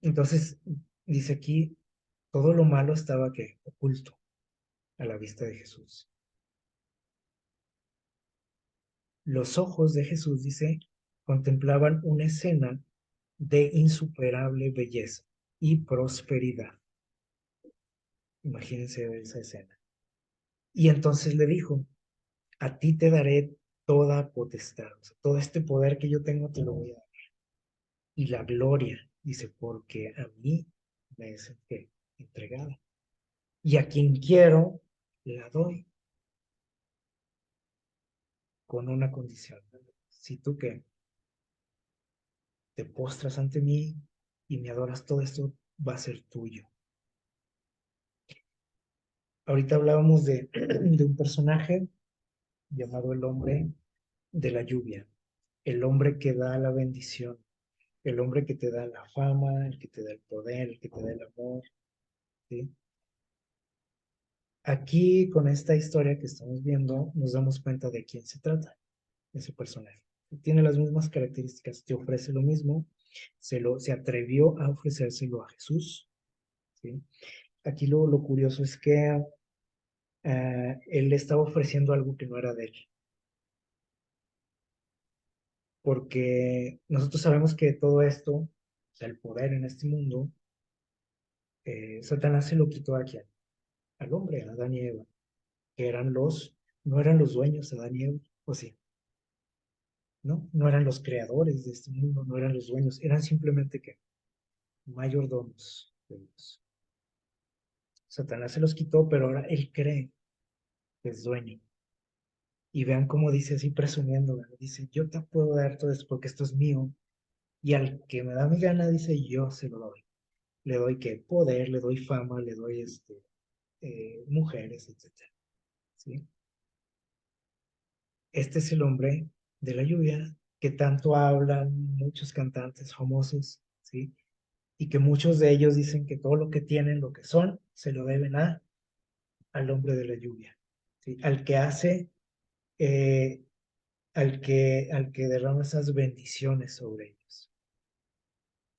Entonces, dice aquí, todo lo malo estaba que oculto a la vista de Jesús. Los ojos de Jesús, dice, contemplaban una escena de insuperable belleza y prosperidad. Imagínense esa escena. Y entonces le dijo, a ti te daré toda potestad, o sea, todo este poder que yo tengo te lo voy a dar. Y la gloria, dice, porque a mí me es entregada. Y a quien quiero, la doy con una condición. Si tú que te postras ante mí y me adoras, todo esto va a ser tuyo. Ahorita hablábamos de un personaje llamado el hombre de la lluvia, el hombre que da la bendición, el hombre que te da la fama, el que te da el poder, el que te da el amor, ¿sí? Aquí, con esta historia que estamos viendo, nos damos cuenta de quién se trata, ese personaje. Tiene las mismas características, te ofrece lo mismo, se atrevió a ofrecérselo a Jesús, ¿sí? Aquí lo curioso es que él le estaba ofreciendo algo que no era de él, porque nosotros sabemos que todo esto, o sea, el poder en este mundo, Satanás se lo quitó a quién, al hombre, a Adán y Eva, que no eran los dueños, Adán y Eva, o sí, ¿no? No eran los creadores de este mundo, no eran los dueños, eran simplemente que mayordomos de Dios. Satanás se los quitó, pero ahora él cree que es dueño. Y vean cómo dice así presumiendo, ¿verdad? Dice, yo te puedo dar todo esto porque esto es mío. Y al que me da mi gana, dice, yo se lo doy. Le doy que poder, le doy fama, le doy mujeres, etcétera. ¿Sí? Este es el hombre de la lluvia que tanto hablan muchos cantantes famosos, ¿sí? Y que muchos de ellos dicen que todo lo que tienen, lo que son, se lo deben al hombre de la lluvia, ¿sí? Al que hace, eh, al que derrama esas bendiciones sobre ellos,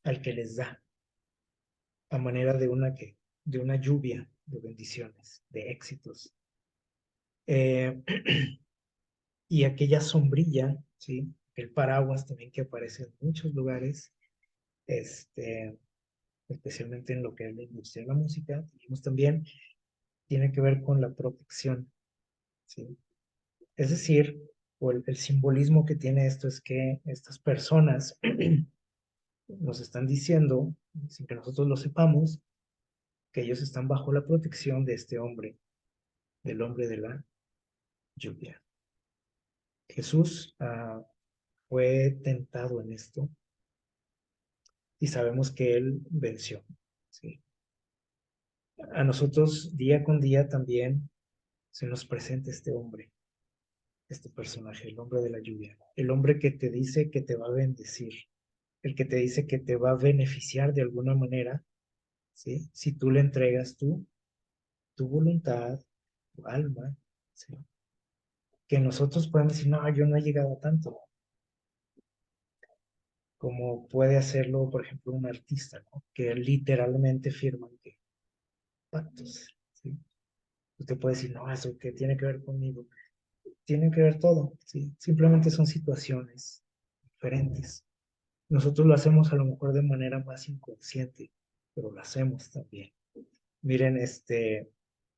al que les da a manera de una lluvia de bendiciones, de éxitos. Eh, y aquella sombrilla, ¿sí? El paraguas también que aparece en muchos lugares, este, especialmente en lo que es la industria de la música, dijimos también, tiene que ver con la protección, ¿sí? Es decir, o el simbolismo que tiene esto es que estas personas nos están diciendo, sin que nosotros lo sepamos, que ellos están bajo la protección de este hombre, del hombre de la lluvia. Jesús fue tentado en esto y sabemos que él venció, ¿sí? A nosotros día con día también se nos presenta este hombre, este personaje, el hombre de la lluvia, el hombre que te dice que te va a bendecir, el que te dice que te va a beneficiar de alguna manera ¿sí? Si tú le entregas tu voluntad, tu alma, ¿sí? Que nosotros podemos decir, no, yo no he llegado a tanto, como puede hacerlo, por ejemplo, un artista, ¿no? Que literalmente firman que pactos, ¿sí? Usted puede decir, no, eso que tiene que ver conmigo. Tiene que ver todo, ¿sí? Simplemente son situaciones diferentes. Nosotros lo hacemos a lo mejor de manera más inconsciente, pero lo hacemos también. Miren,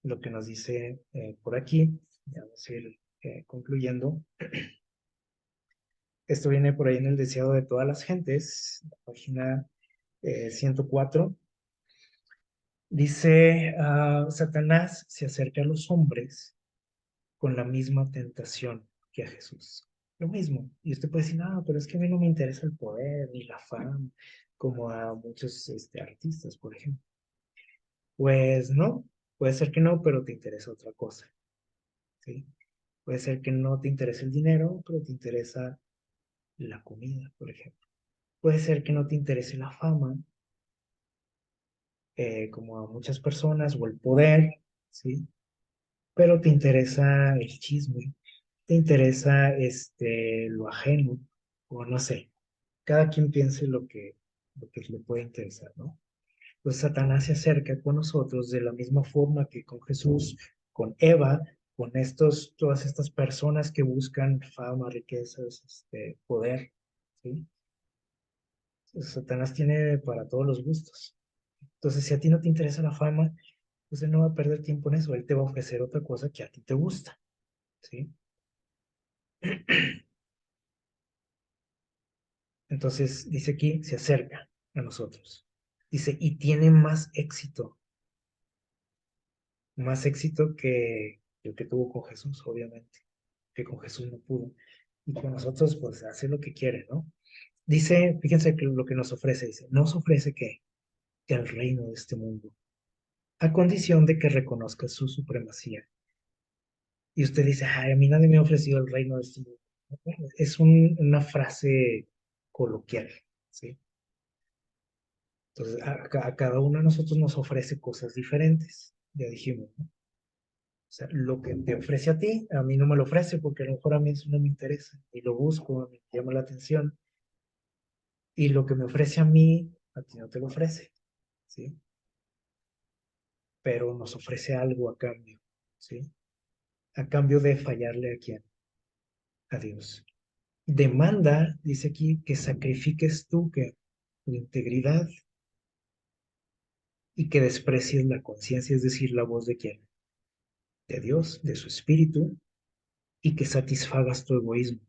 lo que nos dice por aquí, ya vamos a ir concluyendo. Esto viene por ahí en el deseado de todas las gentes, la página 104. Dice, Satanás se acerca a los hombres con la misma tentación que a Jesús. Lo mismo. Y usted puede decir, no, pero es que a mí no me interesa el poder ni la fama, como a muchos artistas, por ejemplo. Pues no, puede ser que no, pero te interesa otra cosa, ¿sí? Puede ser que no te interese el dinero, pero te interesa la comida, por ejemplo. Puede ser que no te interese la fama, como a muchas personas, o el poder, ¿sí? Pero te interesa el chisme, te interesa lo ajeno, o no sé, cada quien piense lo que le puede interesar, ¿no? Pues Satanás se acerca con nosotros de la misma forma que con Jesús, con Eva, con todas estas personas que buscan fama, riquezas, poder, ¿sí? Satanás tiene para todos los gustos. Entonces, si a ti no te interesa la fama, pues él no va a perder tiempo en eso, él te va a ofrecer otra cosa que a ti te gusta, ¿sí? Entonces, dice aquí, se acerca a nosotros. Dice, y tiene más éxito que el que tuvo con Jesús, obviamente, que con Jesús no pudo. Y con nosotros, pues, hace lo que quiere, ¿no? Dice, fíjense que lo que nos ofrece, dice, nos ofrece que el reino de este mundo, a condición de que reconozca su supremacía. Y usted dice, ay, a mí nadie me ha ofrecido el reino de este mundo. Es una frase coloquial, ¿sí? Entonces, a cada uno de nosotros nos ofrece cosas diferentes, ya dijimos, ¿no? O sea, lo que te ofrece a mí no me lo ofrece porque a lo mejor a mí eso no me interesa y lo busco, me llama la atención. Y lo que me ofrece a mí, a ti no te lo ofrece, ¿sí? Pero nos ofrece algo a cambio, ¿sí? A cambio de fallarle a quién, a Dios. Demanda, dice aquí, que sacrifiques tú que tu integridad y que desprecies la conciencia, es decir, la voz de quién, de Dios, de su espíritu, y que satisfagas tu egoísmo.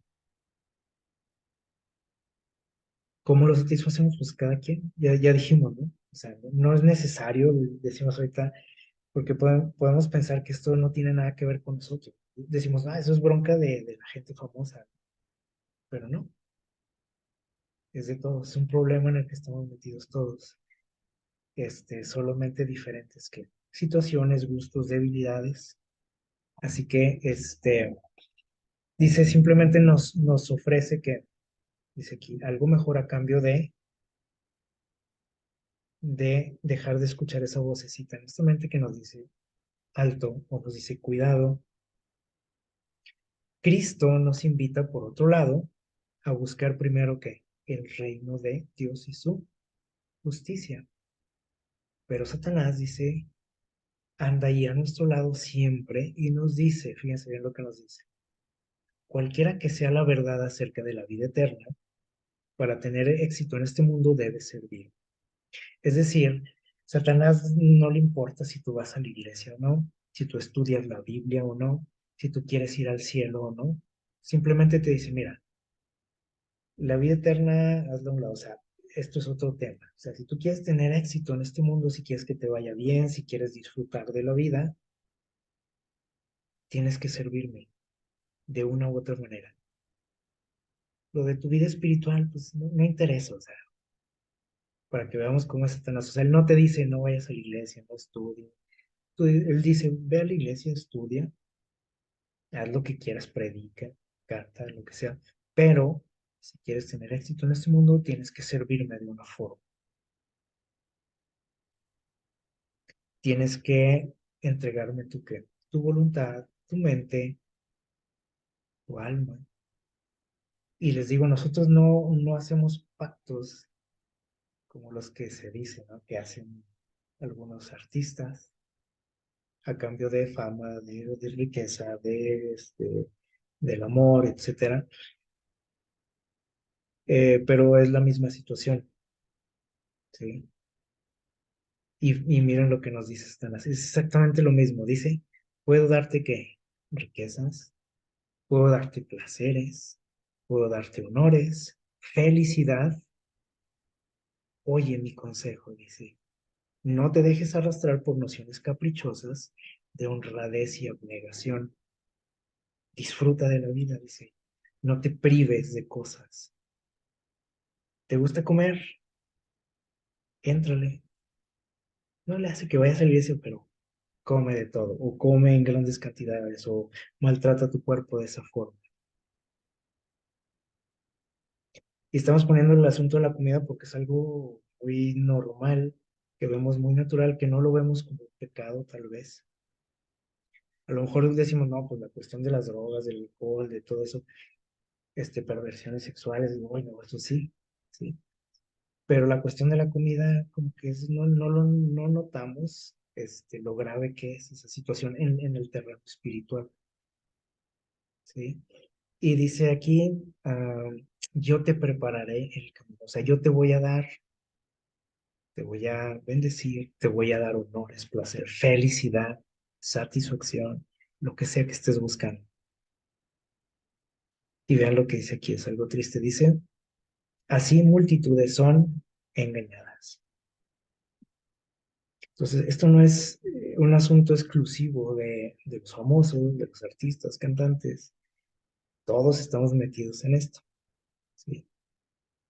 ¿Cómo lo satisfacemos? Pues cada quien, ya dijimos, ¿no? O sea, no es necesario, decimos ahorita, porque podemos pensar que esto no tiene nada que ver con nosotros. Decimos, eso es bronca de la gente famosa, pero no, es de todos, es un problema en el que estamos metidos todos, solamente diferentes que situaciones, gustos, debilidades. Así que, dice, simplemente nos ofrece que, dice aquí, algo mejor a cambio de dejar de escuchar esa vocecita en nuestra mente que nos dice alto o nos dice cuidado. Cristo nos invita, por otro lado, a buscar primero que el reino de Dios y su justicia. Pero Satanás dice, anda ahí a nuestro lado siempre y nos dice, fíjense bien lo que nos dice, cualquiera que sea la verdad acerca de la vida eterna, para tener éxito en este mundo debe servir. Es decir, Satanás no le importa si tú vas a la iglesia o no, si tú estudias la Biblia o no, si tú quieres ir al cielo o no. Simplemente te dice, mira, la vida eterna, hazlo a un lado. O sea, esto es otro tema. O sea, si tú quieres tener éxito en este mundo, si quieres que te vaya bien, si quieres disfrutar de la vida, tienes que servirme de una u otra manera. Lo de tu vida espiritual, pues no interesa, o sea, para que veamos cómo es Satanás. O sea, él no te dice, no vayas a la iglesia, no estudies. Él dice, ve a la iglesia, estudia, haz lo que quieras, predica, canta, lo que sea, pero si quieres tener éxito en este mundo, tienes que servirme de una forma. tienes que entregarme tu voluntad, tu mente, tu alma. Y les digo, nosotros no hacemos pactos como los que se dicen, ¿no? Que hacen algunos artistas a cambio de fama, de riqueza, del amor, etcétera. Pero es la misma situación, ¿sí? Y miren lo que nos dice Satanás. Es exactamente lo mismo. Dice, puedo darte qué? Riquezas, puedo darte placeres, puedo darte honores, felicidad. Oye mi consejo, dice, no te dejes arrastrar por nociones caprichosas de honradez y abnegación. Disfruta de la vida, dice. No te prives de cosas. ¿Te gusta comer? Éntrale. No le hace que vayas a la iglesia, pero come de todo, o come en grandes cantidades, o maltrata tu cuerpo de esa forma. Y estamos poniendo el asunto de la comida porque es algo muy normal, que vemos muy natural, que no lo vemos como un pecado, tal vez. A lo mejor decimos, no, pues la cuestión de las drogas, del alcohol, de todo eso, perversiones sexuales, bueno, eso sí, sí. Pero la cuestión de la comida, como que no notamos lo grave que es esa situación en el terreno espiritual, ¿sí? Y dice aquí, yo te prepararé el camino, o sea, yo te voy a dar, te voy a bendecir, te voy a dar honores, placer, felicidad, satisfacción, lo que sea que estés buscando. Y vean lo que dice aquí, es algo triste, dice, así multitudes son engañadas. Entonces, esto no es un asunto exclusivo de los famosos, de los artistas, cantantes. Todos estamos metidos en esto, ¿sí?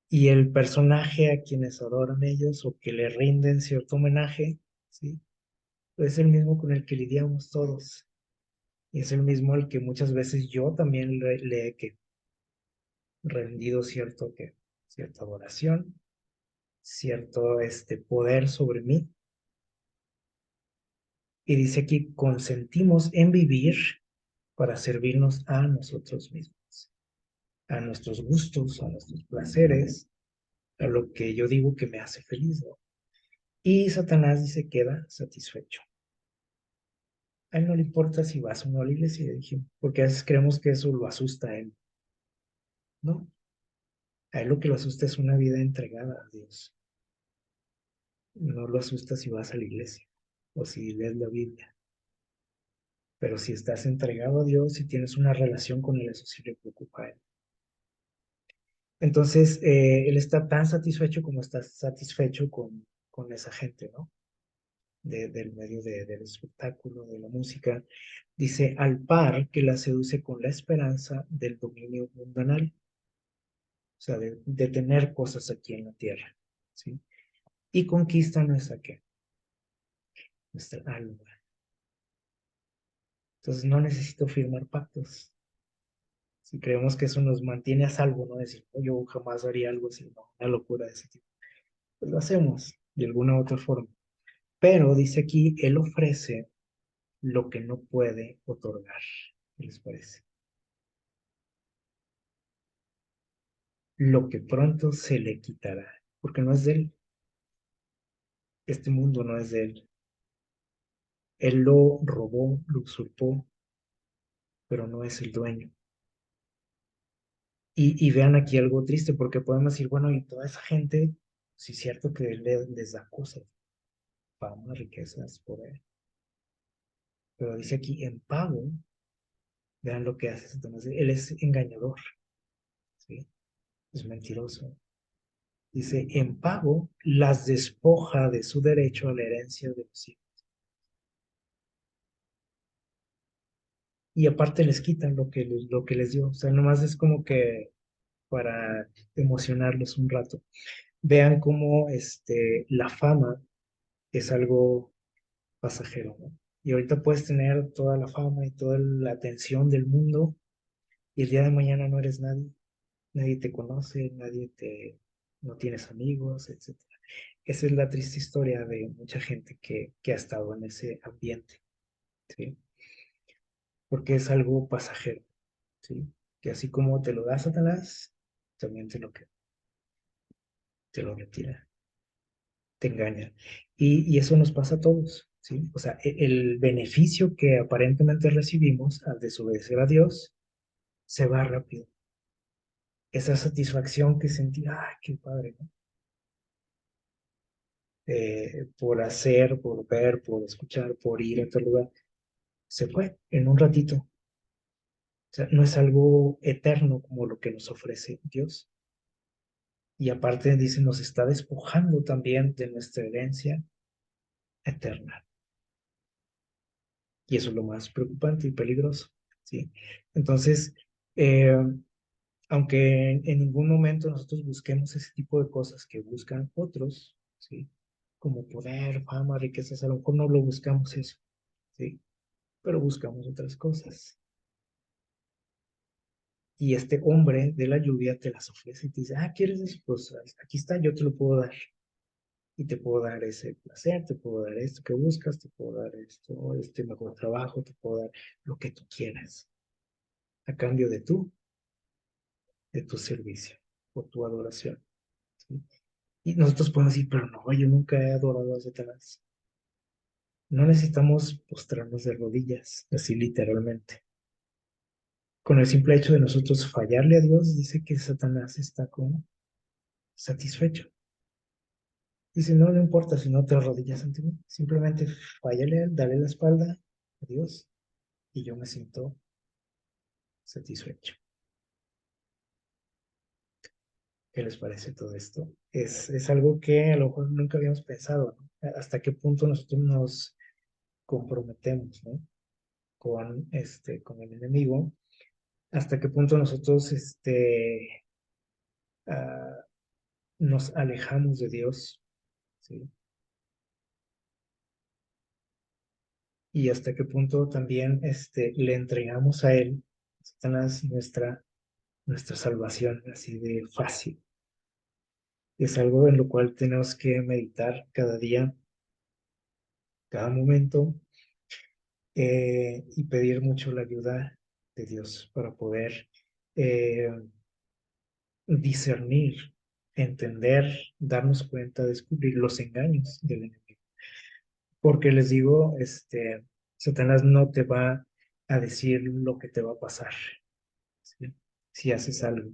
Y el personaje a quienes adoran ellos o que le rinden cierto homenaje, ¿sí? Es el mismo con el que lidiamos todos. Y es el mismo al que muchas veces yo también le he rendido cierta adoración, cierto poder sobre mí. Y dice aquí, consentimos en vivir para servirnos a nosotros mismos, a nuestros gustos, a nuestros placeres, a lo que yo digo que me hace feliz, ¿no? Y Satanás dice, queda satisfecho. A él no le importa si vas o no a la iglesia, porque a veces creemos que eso lo asusta a él. No, a él lo que lo asusta es una vida entregada a Dios. No lo asusta si vas a la iglesia o si lees la Biblia. Pero si estás entregado a Dios, si tienes una relación con Él, eso sí le preocupa a Él. Entonces, Él está tan satisfecho como está satisfecho con esa gente, ¿no? Del medio del espectáculo, de la música. Dice, al par que la seduce con la esperanza del dominio mundanal, o sea, de tener cosas aquí en la tierra, ¿sí? Y conquista nuestra, ¿qué? Nuestra alma. Entonces no necesito firmar pactos. Si creemos que eso nos mantiene a salvo, no decir, "Oh, yo jamás haría algo así, no, una locura de ese tipo. Pues lo hacemos de alguna u otra forma. Pero dice aquí, Él ofrece lo que no puede otorgar. ¿Qué les parece? Lo que pronto se le quitará, porque no es de Él. Este mundo no es de Él. Él lo robó, lo usurpó, pero no es el dueño. Y vean aquí algo triste, porque podemos decir, bueno, y toda esa gente, sí es cierto que Él les da cosas, fama, riquezas, poder. Pero dice aquí, en pago, vean lo que hace Satanás. Él es engañador, ¿sí? Es mentiroso. Dice, en pago, las despoja de su derecho a la herencia de los hijos. Y aparte les quitan lo que les dio. O sea, nomás es como que para emocionarlos un rato. Vean cómo la fama es algo pasajero, ¿no? Y ahorita puedes tener toda la fama y toda la atención del mundo y el día de mañana no eres nadie. Nadie te conoce, no tienes amigos, etcétera. esa es la triste historia de mucha gente que ha estado en ese ambiente, ¿sí? Porque es algo pasajero, ¿sí? Que así como te lo da Satanás, también te lo retira, te engaña. Y eso nos pasa a todos, ¿sí? O sea, el beneficio que aparentemente recibimos al desobedecer a Dios se va rápido. Esa satisfacción que sentí, ¡ah, qué padre! ¿No? Por hacer, por ver, por escuchar, por ir a tal lugar, se fue en un ratito. O sea, no es algo eterno como lo que nos ofrece Dios. Y aparte, dice, nos está despojando también de nuestra herencia eterna. Y eso es lo más preocupante y peligroso, ¿sí? Entonces, eh, aunque en ningún momento nosotros busquemos ese tipo de cosas que buscan otros, ¿sí? Como poder, fama, riquezas, a lo mejor no lo buscamos eso, ¿sí? Pero buscamos otras cosas. Y este hombre de la lluvia te las ofrece y te dice, ah, ¿quieres eso? Pues aquí está, yo te lo puedo dar. Y te puedo dar ese placer, te puedo dar esto que buscas, te puedo dar esto, este mejor trabajo, te puedo dar lo que tú quieras, a cambio de tu servicio o tu adoración, ¿sí? Y nosotros podemos decir, pero no, yo nunca he adorado a Satanás. No necesitamos postrarnos de rodillas, así literalmente. Con el simple hecho de nosotros fallarle a Dios, dice que Satanás está como satisfecho. Dice, no, no importa si no te arrodillas ante mí, simplemente fállale a él, dale la espalda a Dios y yo me siento satisfecho. ¿Qué les parece todo esto? Es algo que a lo mejor nunca habíamos pensado, ¿no? Hasta qué punto nosotros nos comprometemos, ¿no? Con el enemigo, hasta qué punto nosotros ah, nos alejamos de Dios, ¿sí? Y hasta qué punto también le entregamos a Él, Satanás, nuestra salvación, así de fácil. Es algo en lo cual tenemos que meditar cada día, cada momento, y pedir mucho la ayuda de Dios para poder eh, discernir, entender, darnos cuenta, descubrir los engaños del enemigo. Porque les digo, Satanás no te va a decir lo que te va a pasar, ¿sí? Si haces algo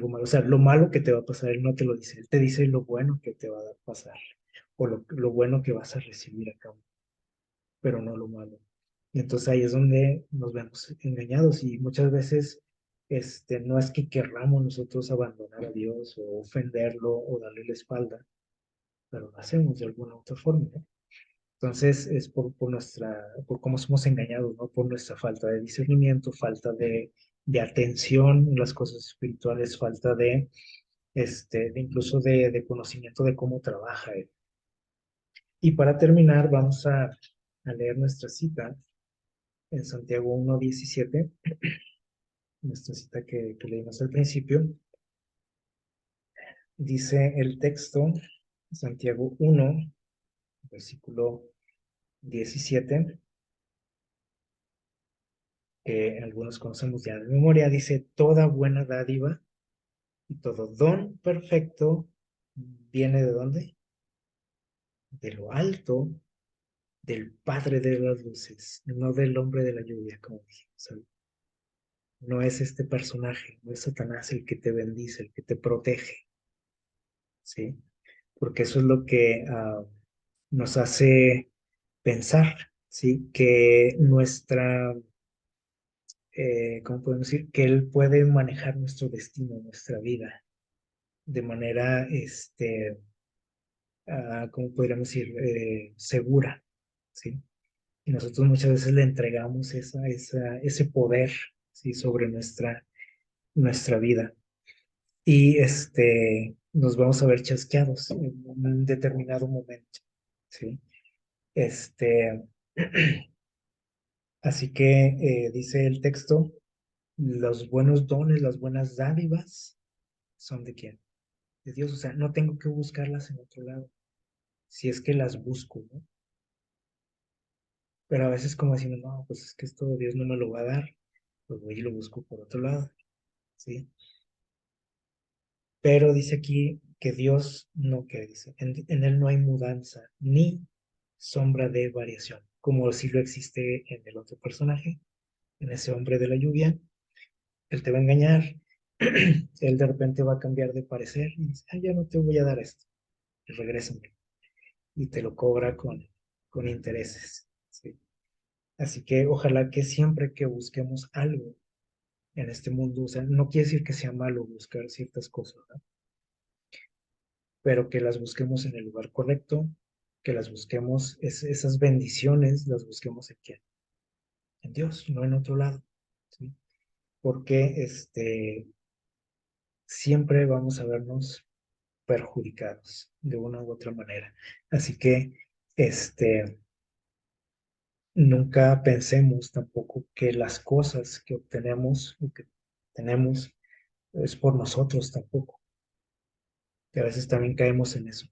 malo. O sea, lo malo que te va a pasar, él no te lo dice, él te dice lo bueno que te va a pasar o lo bueno que vas a recibir a cabo, pero no lo malo. Y entonces ahí es donde nos vemos engañados y muchas veces no es que querramos nosotros abandonar a Dios o ofenderlo o darle la espalda, pero lo hacemos de alguna otra forma, ¿no? Entonces es por cómo somos engañados, ¿no? Por nuestra falta de discernimiento, falta de atención en las cosas espirituales, falta incluso de conocimiento de cómo trabaja él. Y para terminar, vamos a leer nuestra cita en Santiago 1:17, nuestra cita que leímos al principio. Dice el texto, Santiago 1, versículo 17, que algunos conocemos ya de memoria, dice, toda buena dádiva y todo don perfecto viene ¿de dónde? De lo alto, del Padre de las luces, no del hombre de la lluvia, como dijimos. No es este personaje, no es Satanás el que te bendice, el que te protege, ¿sí? Porque eso es lo que nos hace pensar, ¿sí? Que ¿cómo podemos decir? Que Él puede manejar nuestro destino, nuestra vida, de manera, ¿cómo podríamos decir? Segura, ¿sí? Y nosotros muchas veces le entregamos ese poder, ¿sí? Sobre nuestra vida. Y nos vamos a ver chasqueados en un determinado momento, ¿sí? Este, así que dice el texto, los buenos dones, las buenas dádivas, ¿son de quién? de Dios, o sea, no tengo que buscarlas en otro lado, si es que las busco, ¿no? Pero a veces como decimos, no, pues es que esto Dios no me lo va a dar, pues voy y lo busco por otro lado, ¿sí? Pero dice aquí que Dios no, que dice, en Él no hay mudanza ni sombra de variación, como si lo existe en el otro personaje, en ese hombre de la lluvia. Él te va a engañar, él de repente va a cambiar de parecer y dice, "Ah, ya no te voy a dar esto, y regrésame", y te lo cobra con intereses, ¿sí? Así que ojalá que siempre que busquemos algo en este mundo, o sea, no quiere decir que sea malo buscar ciertas cosas, ¿no? Pero que las busquemos en el lugar correcto, que las busquemos, esas bendiciones las busquemos en quién, en Dios, no en otro lado, ¿sí? Porque siempre vamos a vernos perjudicados de una u otra manera. Así que nunca pensemos tampoco que las cosas que obtenemos o que tenemos es por nosotros tampoco, que a veces también caemos en eso.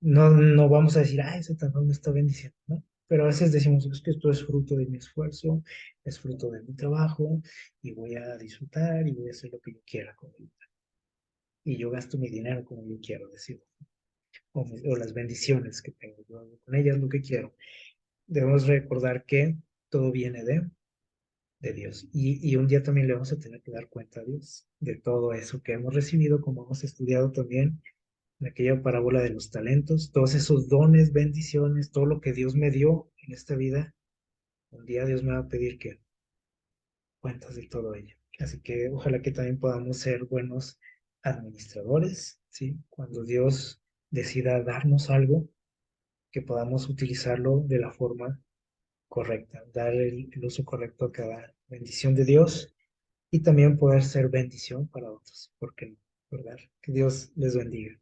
No, no vamos a decir, ay, Satanás me está bendiciendo, ¿no? Pero a veces decimos, es que esto es fruto de mi esfuerzo, es fruto de mi trabajo, y voy a disfrutar y voy a hacer lo que yo quiera con él. Y yo gasto mi dinero como yo quiero, decir, o las bendiciones que tengo, yo hago con ellas lo que quiero. Debemos recordar que todo viene de Dios. Y un día también le vamos a tener que dar cuenta a Dios de todo eso que hemos recibido, como hemos estudiado también en aquella parábola de los talentos, todos esos dones, bendiciones, todo lo que Dios me dio en esta vida. Un día Dios me va a pedir que cuentas de todo ello. Así que ojalá que también podamos ser buenos administradores, ¿sí? Cuando Dios decida darnos algo, que podamos utilizarlo de la forma correcta, dar el uso correcto a cada bendición de Dios y también poder ser bendición para otros, porque no, ¿verdad? Que Dios les bendiga.